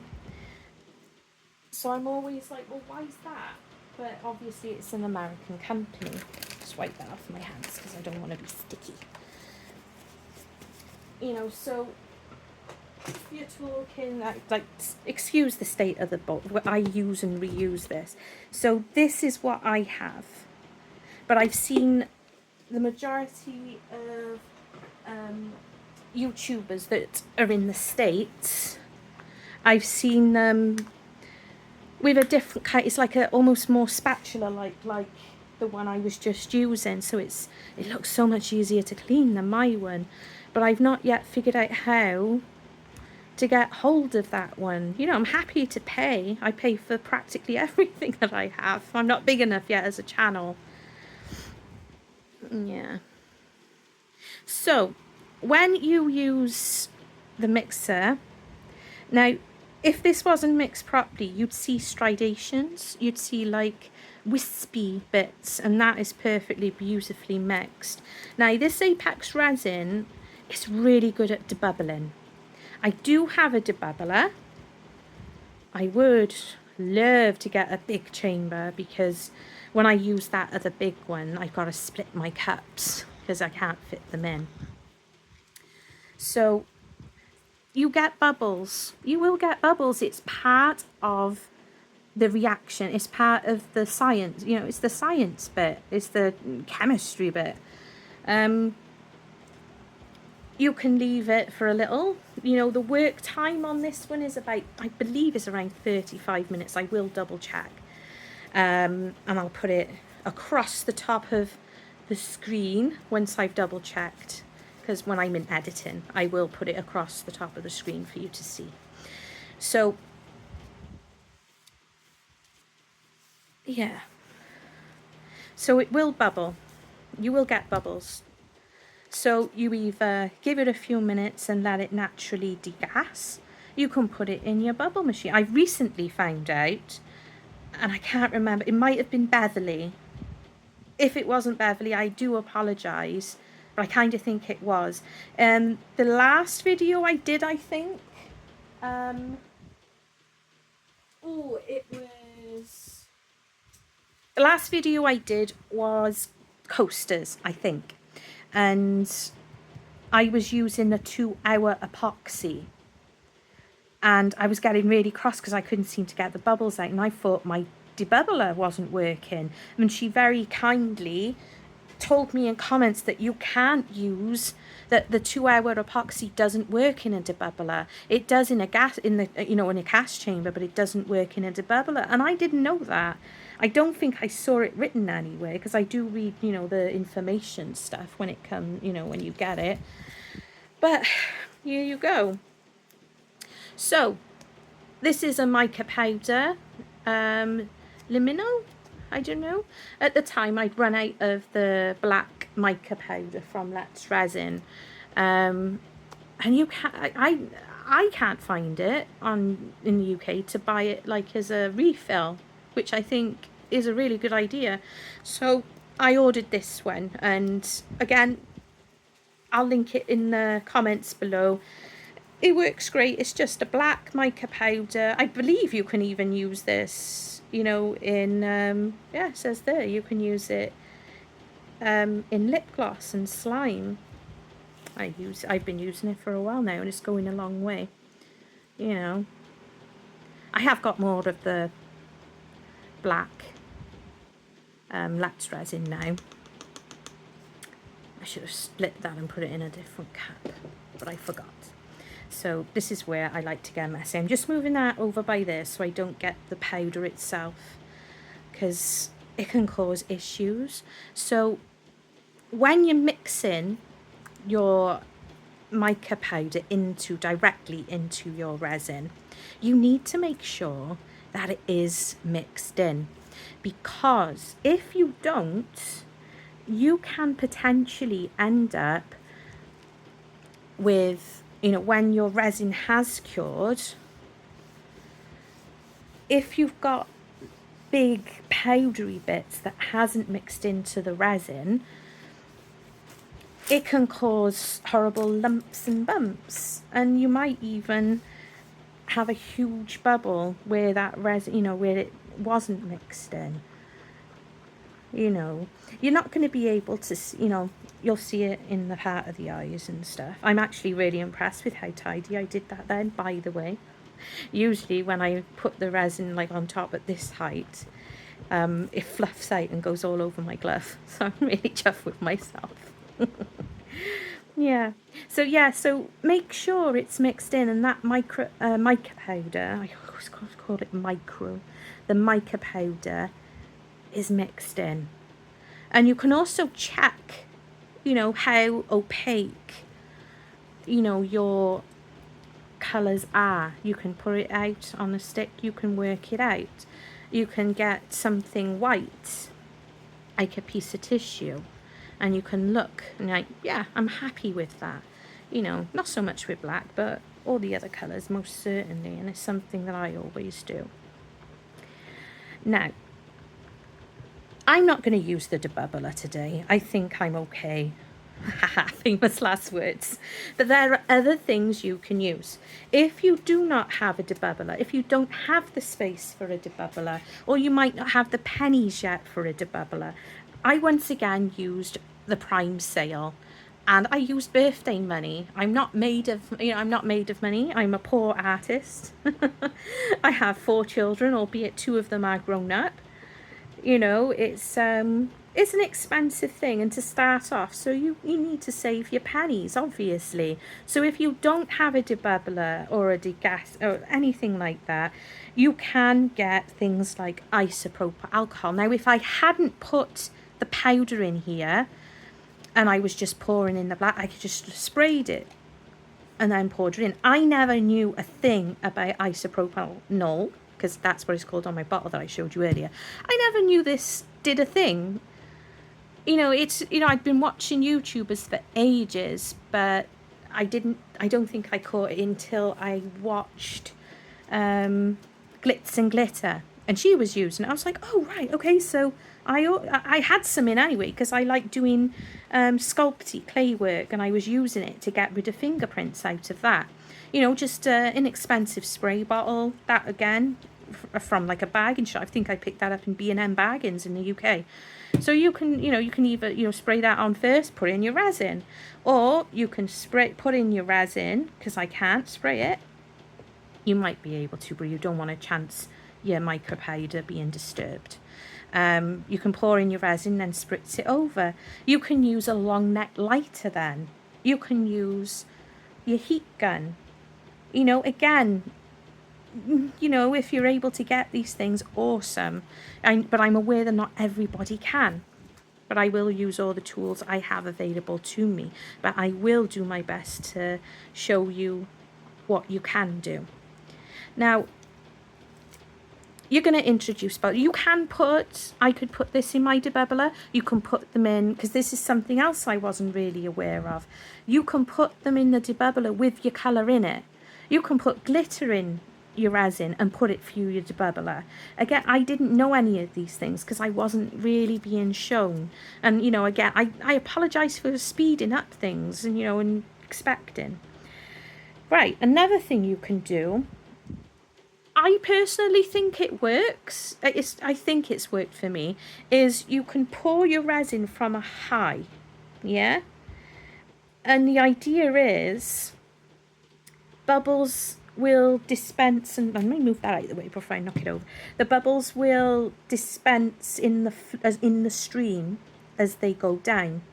So I'm always like, well, why is that? But obviously it's an American company. Just wipe that off my hands because I don't want to be sticky. You know, so if you're talking like excuse the state of the bottle, I use and reuse this. So this is what I have, but I've seen the majority of YouTubers that are in the States, I've seen them with a different kind. It's like a almost more spatula like the one I was just using, so it looks so much easier to clean than my one. But I've not yet figured out how to get hold of that one. You know, I'm happy to pay. I pay for practically everything that I have. I'm not big enough yet as a channel. Yeah. So when you use the mixer, now if this wasn't mixed properly, you'd see striations, you'd see like wispy bits, and that is perfectly beautifully mixed. Now this Apex resin is really good at debubbling. I do have a debubbler. I would love to get a big chamber, because when I use that other big one, I've got to split my cups because I can't fit them in. So you get bubbles. You will get bubbles. It's part of the reaction. It's part of the science. You know, it's the science bit. It's the chemistry bit. You can leave it for a little. You know, the work time on this one is about, I believe is around 35 minutes. I will double check. And I'll put it across the top of the screen once I've double checked, because when I'm in editing, I will put it across the top of the screen for you to see. So, yeah. So it will bubble. You will get bubbles. So you either give it a few minutes and let it naturally degas. You can put it in your bubble machine. I recently found out, and I can't remember, it might have been Beverly. If it wasn't Beverly, I do apologise, but I kind of think it was. The last video I did, I think, it was... The last video I did was coasters, I think. And I was using a 2-hour epoxy. And I was getting really cross because I couldn't seem to get the bubbles out. And I thought my debubbler wasn't working. And she very kindly told me in comments that you can't use that the 2-hour epoxy doesn't work in a debubbler. It does in a gas in a gas chamber, but it doesn't work in a debubbler. And I didn't know that. I don't think I saw it written anywhere, because I do read, the information stuff when it comes, when you get it. But here you go. So this is a mica powder, liminal. I don't know. At the time, I'd run out of the black mica powder from Resin, and you can't. I can't find it in the UK to buy it like as a refill, which I think is a really good idea. So I ordered this one, and again, I'll link it in the comments below. It works great. It's just a black mica powder. I believe you can even use this, in, yeah, it says there, you can use it in lip gloss and slime. I've been using it for a while now, and it's going a long way. I have got more of the black lax resin now. I should have split that and put it in a different cap, but I forgot. So this is where I like to get messy. I'm just moving that over by there so I don't get the powder itself, because it can cause issues. So when you're mixing your mica powder directly into your resin, you need to make sure that it is mixed in, because if you don't, you can potentially end up with, when your resin has cured, if you've got big powdery bits that hasn't mixed into the resin, it can cause horrible lumps and bumps, and you might even have a huge bubble where that resin, where it wasn't mixed in. You're not going to be able to, you'll see it in the part of the eyes and stuff. I'm actually really impressed with how tidy I did that then, by the way. Usually when I put the resin like on top at this height, it fluffs out and goes all over my glove. So I'm really chuffed with myself. Yeah. So make sure it's mixed in, and that mica powder, I always call it micro, the mica powder is mixed in. And you can also check, how opaque, your colours are. You can put it out on a stick, you can work it out. You can get something white, like a piece of tissue, and you can look and like, yeah, I'm happy with that. Not so much with black, but all the other colours most certainly, and it's something that I always do. Now, I'm not going to use the debubbler today. I think I'm okay. Famous last words. But there are other things you can use. If you do not have a debubbler, if you don't have the space for a debubbler, or you might not have the pennies yet for a debubbler, I once again used the Prime sale, and I used birthday money. I'm not made of money. I'm a poor artist. I have 4 children, albeit 2 of them are grown up. It's an expensive thing, and to start off, so you need to save your pennies, obviously. So if you don't have a debubbler or a degas or anything like that, you can get things like isopropyl alcohol. Now, if I hadn't put the powder in here, and I was just pouring in the black. I just sprayed it and then poured it in. I never knew a thing about isopropyl, because that's what it's called on my bottle that I showed you earlier. I never knew this did a thing. I'd been watching YouTubers for ages, but I don't think I caught it until I watched Glitz and Glitter, and she was using it. I was like, oh right, okay, so I had some in anyway, because I like doing sculpty clay work, and I was using it to get rid of fingerprints out of that. Just an inexpensive spray bottle, that again from like a bagging shop. I think I picked that up in B&M Baggins in the UK. So you can either spray that on first, put in your resin, or you can put in your resin, because I can't spray it. You might be able to, but you don't want to chance your mica powder being disturbed. You can pour in your resin and spritz it over. You can use a long neck lighter then. You can use your heat gun. Again, if you're able to get these things, awesome. But I'm aware that not everybody can. But I will use all the tools I have available to me. But I will do my best to show you what you can do. Now, you're going to introduce, but I could put this in my debubbler. You can put them in, because this is something else I wasn't really aware of. You can put them in the debubbler with your colour in it. You can put glitter in your resin and put it through your debubbler. Again, I didn't know any of these things because I wasn't really being shown. And, again, I apologise for speeding up things and expecting. Right, another thing you can do, I personally think it works. I think it's worked for me, is you can pour your resin from a high, yeah? And the idea is bubbles will dispense, and let me move that out of the way before I knock it over. The bubbles will dispense in the stream as they go down.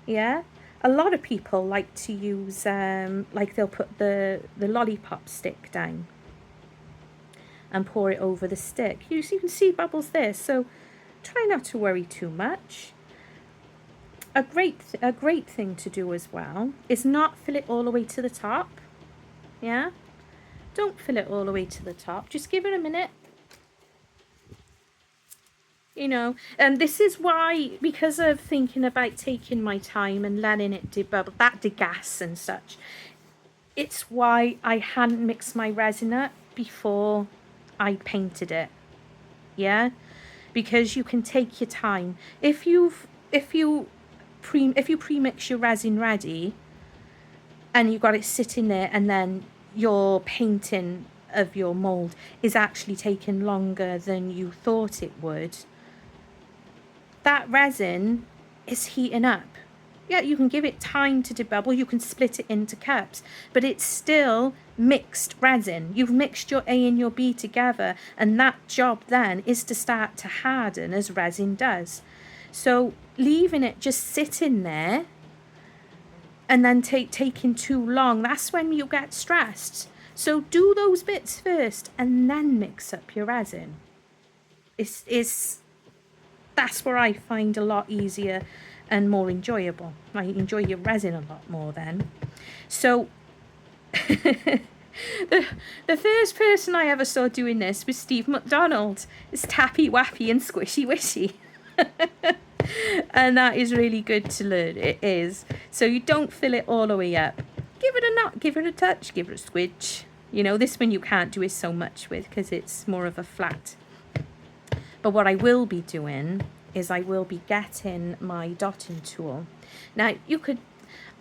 Yeah, a lot of people like to use like they'll put the lollipop stick down and pour it over the stick. You can see bubbles there, so try not to worry too much. A great thing to do as well is not fill it all the way to the top. Yeah, don't fill it all the way to the top. Just give it a minute. And this is why, because of thinking about taking my time and letting it debubble, that degas and such, it's why I hadn't mixed my resin up before I painted it. Yeah, because you can take your time. If you pre-mix your resin ready and you've got it sitting there, and then your painting of your mould is actually taking longer than you thought it would, that resin is heating up. Yeah, you can give it time to debubble, you can split it into cups, but it's still mixed resin. You've mixed your A and your B together, and that job then is to start to harden as resin does. So leaving it just sitting there and then taking too long, that's when you get stressed. So do those bits first and then mix up your resin. That's where I find a lot easier and more enjoyable. I enjoy your resin a lot more then. So the first person I ever saw doing this was Steve McDonald. It's tappy wappy and squishy wishy. And that is really good to learn. It is. So you don't fill it all the way up. Give it a knot, give it a touch, give it a squidge. This one you can't do is so much with because it's more of a flat. But what I will be doing is I will be getting my dotting tool. Now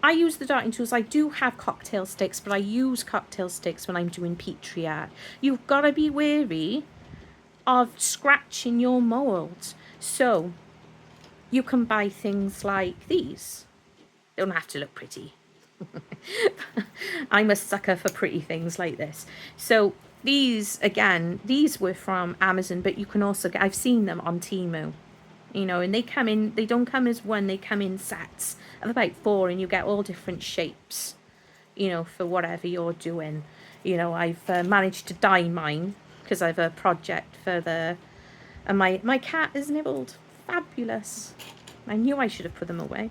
I use the dotting tools. I do have cocktail sticks, but I use cocktail sticks when I'm doing Petri art. You've got to be wary of scratching your mould. So you can buy things like these. They don't have to look pretty. I'm a sucker for pretty things like this. So these were from Amazon, but you can also I've seen them on Temu, and they don't come as one, they come in sets of about 4, and you get all different shapes, for whatever you're doing. I've managed to dye mine because I have a project and my cat is nibbled. Fabulous. I knew I should have put them away.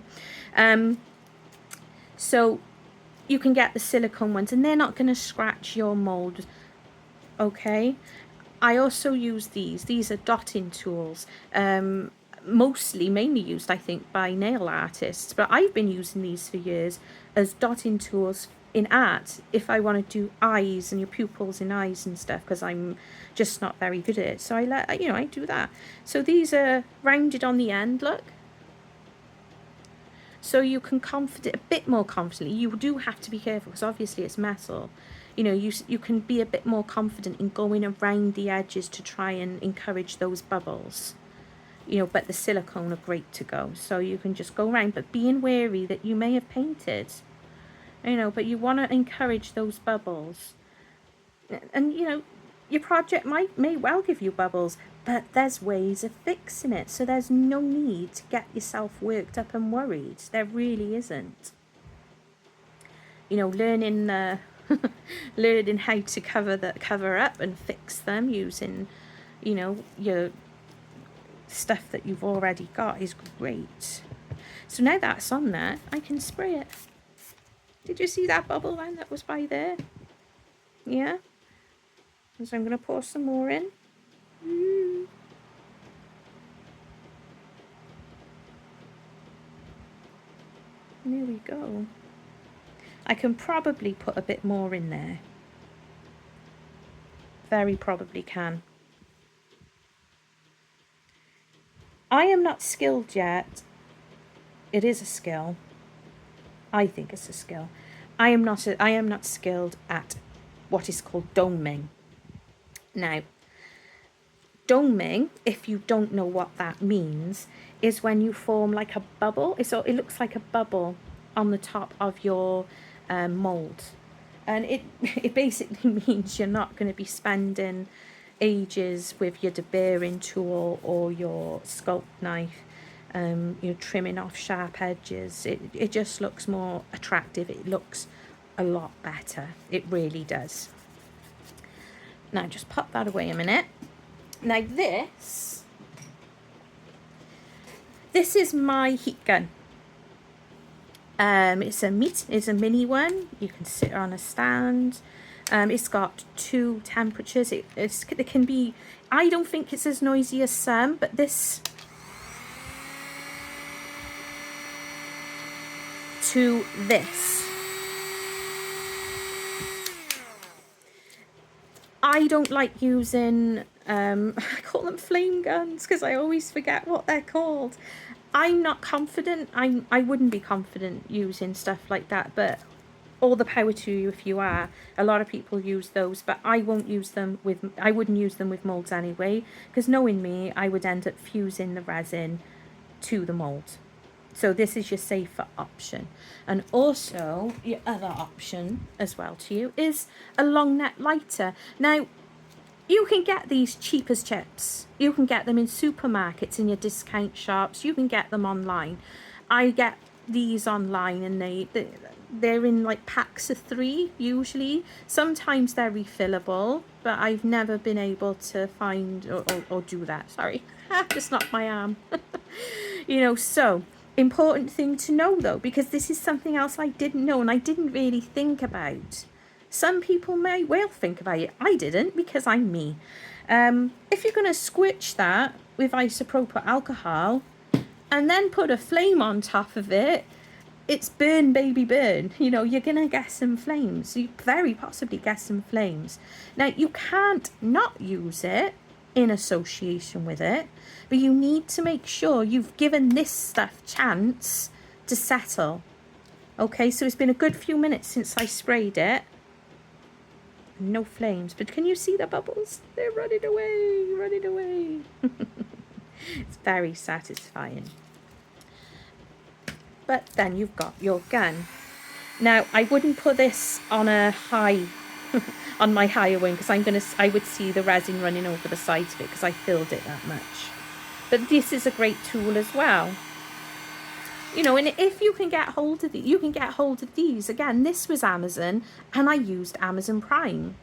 So you can get the silicone ones, and they're not going to scratch your mould. Okay, I also use these. These are dotting tools. Mainly used, I think, by nail artists, but I've been using these for years as dotting tools in art if I want to do eyes and your pupils in eyes and stuff, because I'm just not very good at it. So I do that. So these are rounded on the end, look. So you can a bit more confidently. You do have to be careful because obviously it's metal. You know, you can be a bit more confident in going around the edges to try and encourage those bubbles. You know, but the silicone are great to go. So you can just go around, but being wary that you may have painted. You know, but you want to encourage those bubbles. And, you know, your project may well give you bubbles, but there's ways of fixing it. So there's no need to get yourself worked up and worried. There really isn't. You know, learning learning how to cover up and fix them using, you know, your stuff that you've already got is great. So now that's on there, I can spray it. Did you see that bubble line that was by there? Yeah. So I'm going to pour some more in. There we go. I can probably put a bit more in there. Very probably can. I am not skilled yet. It is a skill. I think it's a skill. I am not skilled at what is called doming. Now, doming, if you don't know what that means, is when you form like a bubble. It looks like a bubble on the top of your mould. And it basically means you're not going to be spending ages with your deburring tool or your sculpt knife, you're trimming off sharp edges. It just looks more attractive. It looks a lot better. It really does. Now just pop that away a minute. Now this is my heat gun. It's a mini one. You can sit on a stand. It's got 2 temperatures. It can be. I don't think it's as noisy as some, but this to this. I don't like using. I call them flame guns because I always forget what they're called. I'm not confident. I wouldn't be confident using stuff like that, but all the power to you if you are. A lot of people use those, but I wouldn't use them with molds anyway, because knowing me, I would end up fusing the resin to the mold. So this is your safer option. And also your other option as well to you is a long neck lighter. Now you can get these cheap as chips. You can get them in supermarkets, in your discount shops. You can get them online. I get these online, and they're in like packs of 3 usually. Sometimes they're refillable, but I've never been able to find or do that. Sorry, just knocked my arm. You know, so important thing to know though, because this is something else I didn't know and I didn't really think about. Some people may well think about it. I didn't, because I'm me. If you're going to squitch that with isopropyl alcohol and then put a flame on top of it, it's burn, baby, burn. You know, you're going to get some flames. You very possibly get some flames. Now, you can't not use it in association with it, but you need to make sure you've given this stuff chance to settle. Okay, so it's been a good few minutes since I sprayed it. No flames, but can you see the bubbles? They're running away. It's very satisfying. But then you've got your gun. Now I wouldn't put this on a high on my higher wing, because I would see the resin running over the sides of it because I filled it that much. But this is a great tool as well. You know, and if you can get hold of you can get hold of these. Again, this was Amazon, and I used Amazon Prime,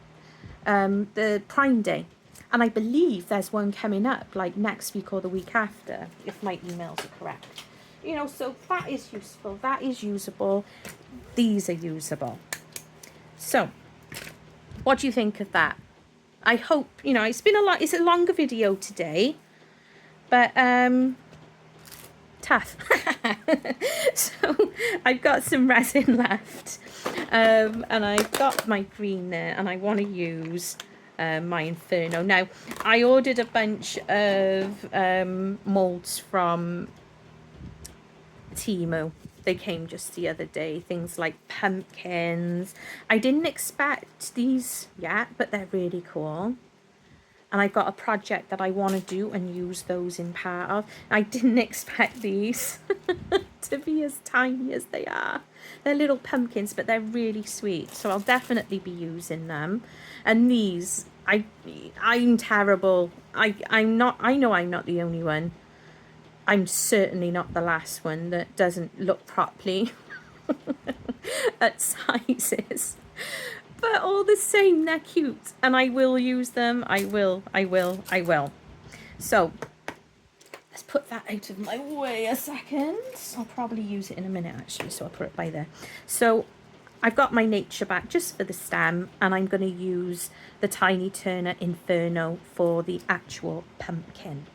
the Prime Day. And I believe there's one coming up like next week or the week after, if my emails are correct. You know, so that is useful. That is usable. These are usable. So, what do you think of that? I hope, you know, it's a longer video today, but tough. So I've got some resin left, and I've got my green there, and I want to use my Inferno. Now, I ordered a bunch of moulds from Temu. They came just the other day. Things like pumpkins. I didn't expect these yet, but they're really cool. And I've got a project that I want to do and use those in part of. I didn't expect these to be as tiny as they are. They're little pumpkins, but they're really sweet. So I'll definitely be using them. And these, I'm terrible. I know I'm not the only one. I'm certainly not the last one that doesn't look properly at sizes. But all the same, they're cute, and I will use them. I will. So let's put that out of my way a second. I'll probably use it in a minute, actually, so I'll put it by there. So I've got my nature back just for the stem, and I'm going to use the Tiny Turner Inferno for the actual pumpkin.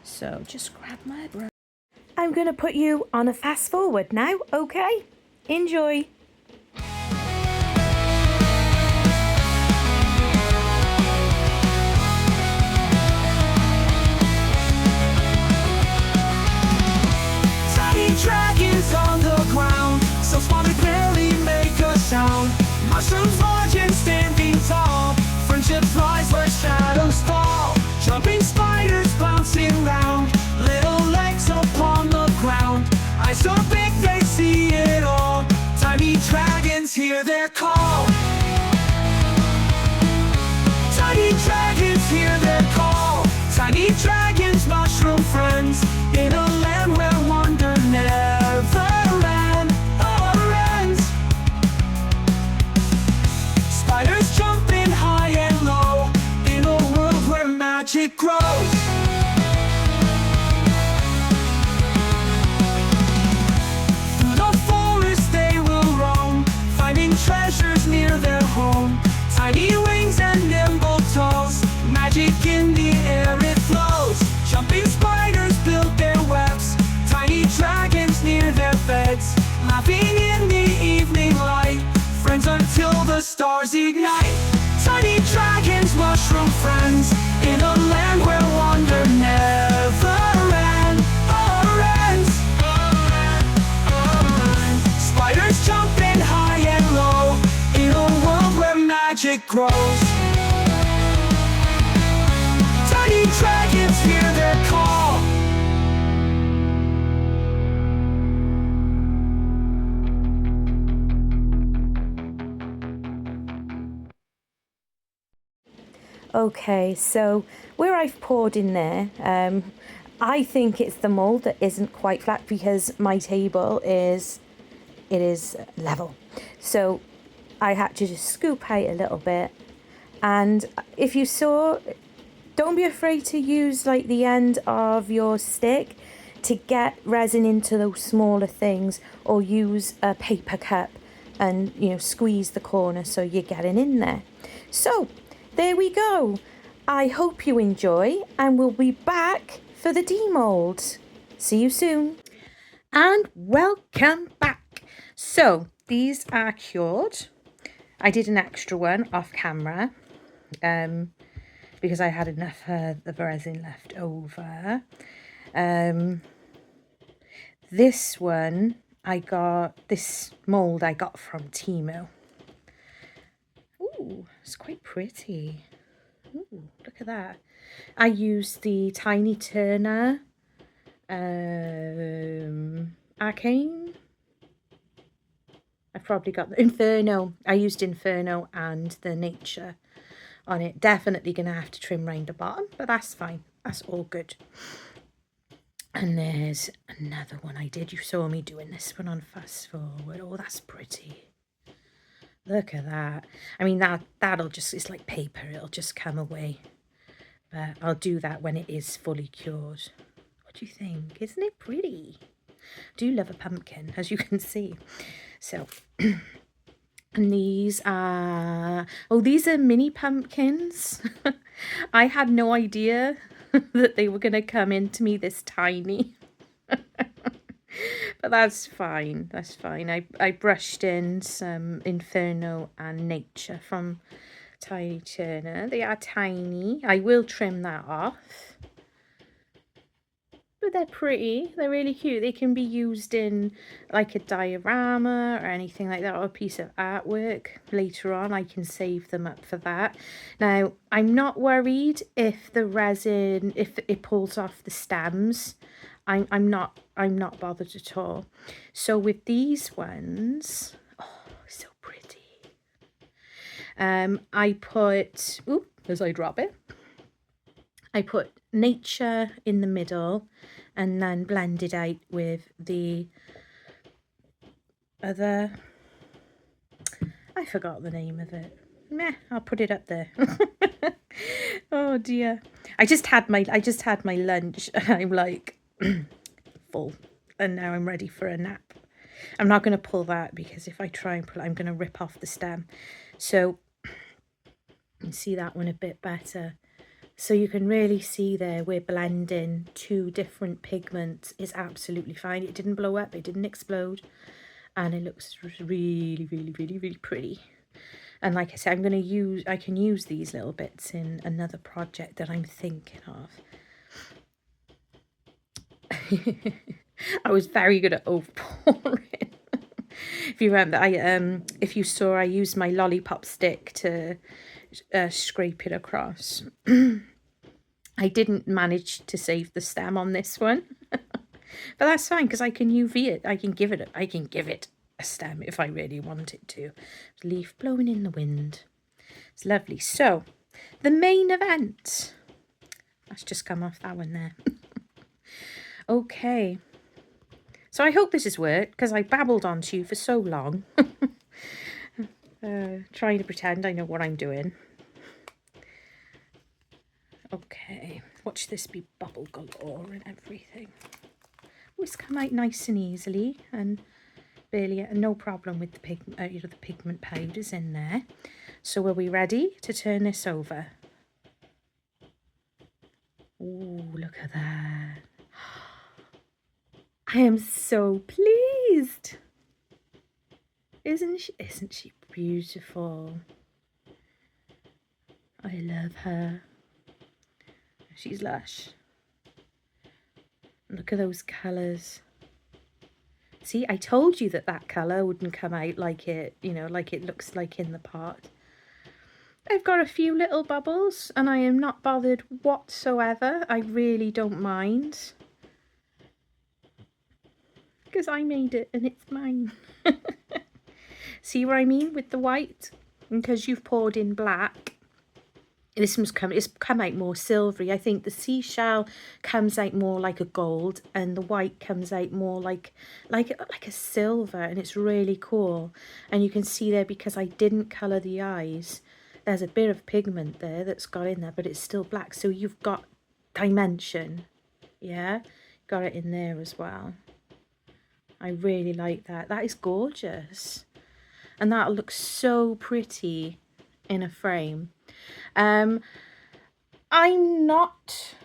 So just grab my brush. I'm going to put you on a fast forward now, okay? Enjoy. Dragons on the ground, so small they barely make a sound. Mushrooms large and standing tall, friendship flies where shadows fall. Jumping spiders bouncing round, little legs upon the ground. Eyes so big they see it all, tiny dragons hear their call. Tiny dragons hear their call. Tiny dragons, mushroom friends, in a land where wonder never ends. Spiders jumping high and low, in a world where magic grows. Through the forest they will roam, finding treasures near their home. Tiny wings and nimble toes, magic in the air it flows. Jumping spiders build their webs, tiny dragons near their beds. Laughing in the evening light, friends until the stars ignite. Tiny dragons, mushroom friends, in a land where wonder never ends. Spiders jumping high and low, in a world where magic grows. Tiny dragons hear their call. Okay, so where I've poured in there, I think it's the mould that isn't quite flat because my table is level. So I had to just scoop out a little bit. And if you saw, don't be afraid to use like the end of your stick to get resin into those smaller things, or use a paper cup and, you know, squeeze the corner so you're getting in there. So there we go. I hope you enjoy, and we'll be back for the demold. See you soon. And welcome back. So these are cured. I did an extra one off camera because I had enough of the resin left over. This one, this mould I got from Temu. Ooh, it's quite pretty. Ooh, look at that. I used the Tiny Turner Arcane. I've probably got the Inferno. I used Inferno and the Nature on it. Definitely going to have to trim round the bottom, but that's fine. That's all good. And there's another one I did. You saw me doing this one on fast forward. Oh, that's pretty. Look at that. I mean, that'll just, it's like paper. It'll just come away. But I'll do that when it is fully cured. What do you think? Isn't it pretty? Do love a pumpkin, as you can see. So, and these are, oh, these are mini pumpkins. I had no idea that they were going to come into me this tiny. But that's fine. That's fine. I brushed in some Inferno and Nature from Tiny Turner. They are tiny. I will trim that off. But they're pretty. They're really cute. They can be used in like a diorama or anything like that, or a piece of artwork. Later on, I can save them up for that. Now, I'm not worried if the resin, if it pulls off the stems. I'm not bothered at all. So with these ones, oh, so pretty. I put, ooh, as I drop it, I put Nature in the middle and then blended out with the other, I forgot the name of it. Meh, I'll put it up there. Oh dear. I just had my lunch and I'm like full, and now I'm ready for a nap. I'm not going to pull that because if I try and pull it, I'm going to rip off the stem. So you can see that one a bit better. So you can really see there we're blending two different pigments. It's absolutely fine. It didn't blow up, it didn't explode, and it looks really, really, really, really pretty. And like I said, I can use these little bits in another project that I'm thinking of. I was very good at overpouring. If you remember, if you saw, I used my lollipop stick to scrape it across. I didn't manage to save the stem on this one, but that's fine because I can UV it. I can give it a stem if I really want it to. Leaf blowing in the wind. It's lovely. So, the main event. Let's just come off that one there. Okay. So I hope this has worked because I babbled on to you for so long. Trying to pretend I know what I'm doing. Okay, watch this be bubble galore and everything. Oh, it's come out nice and easily and barely no problem with the the pigment powders in there. So are we ready to turn this over? Oh, look at that. I am so pleased. Isn't she beautiful? I love her. She's lush. Look at those colours. See, I told you that colour wouldn't come out like it, like it looks like in the pot. I've got a few little bubbles and I am not bothered whatsoever. I really don't mind. Because I made it and it's mine. See what I mean with the white? Because you've poured in black. It's come out more silvery. I think the seashell comes out more like a gold and the white comes out more like a silver, and it's really cool. And you can see there, because I didn't colour the eyes, there's a bit of pigment there that's got in there, but it's still black. So you've got dimension. Yeah, got it in there as well. I really like that. That is gorgeous. And that looks so pretty in a frame. I've not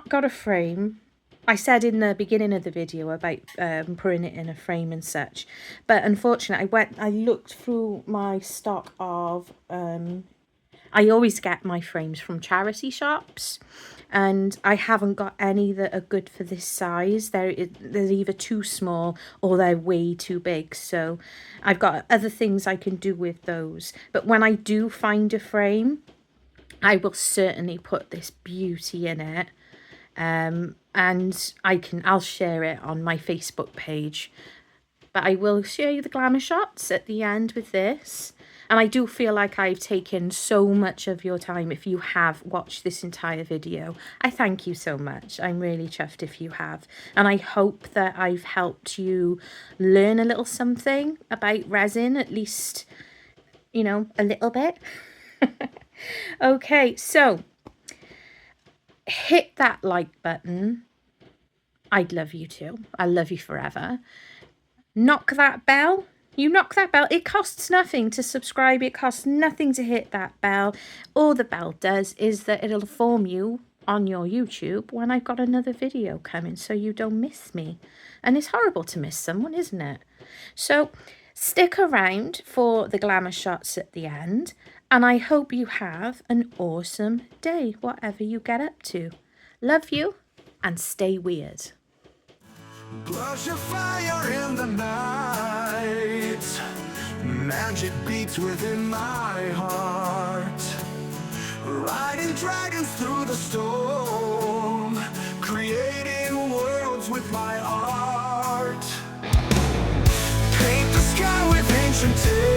got a frame. I said in the beginning of the video about putting it in a frame and such, but unfortunately I looked through my stock of I always get my frames from charity shops, and I haven't got any that are good for this size. They're either too small or they're way too big. So I've got other things I can do with those. But when I do find a frame, I will certainly put this beauty in it. And I'll share it on my Facebook page. But I will show you the glamour shots at the end with this. And I do feel like I've taken so much of your time if you have watched this entire video. I thank you so much. I'm really chuffed if you have. And I hope that I've helped you learn a little something about resin, at least, a little bit. Okay, so hit that like button. I'd love you too. I love you forever. Knock that bell. You knock that bell. It costs nothing to subscribe. It costs nothing to hit that bell. All the bell does is that it'll inform you on your YouTube when I've got another video coming, so you don't miss me. And it's horrible to miss someone, isn't it? So stick around for the glamour shots at the end, and I hope you have an awesome day, whatever you get up to. Love you, and stay weird. Blush a fire in the night. Magic beats within my heart. Riding dragons through the storm. Creating worlds with my art. Paint the sky with ancient tales.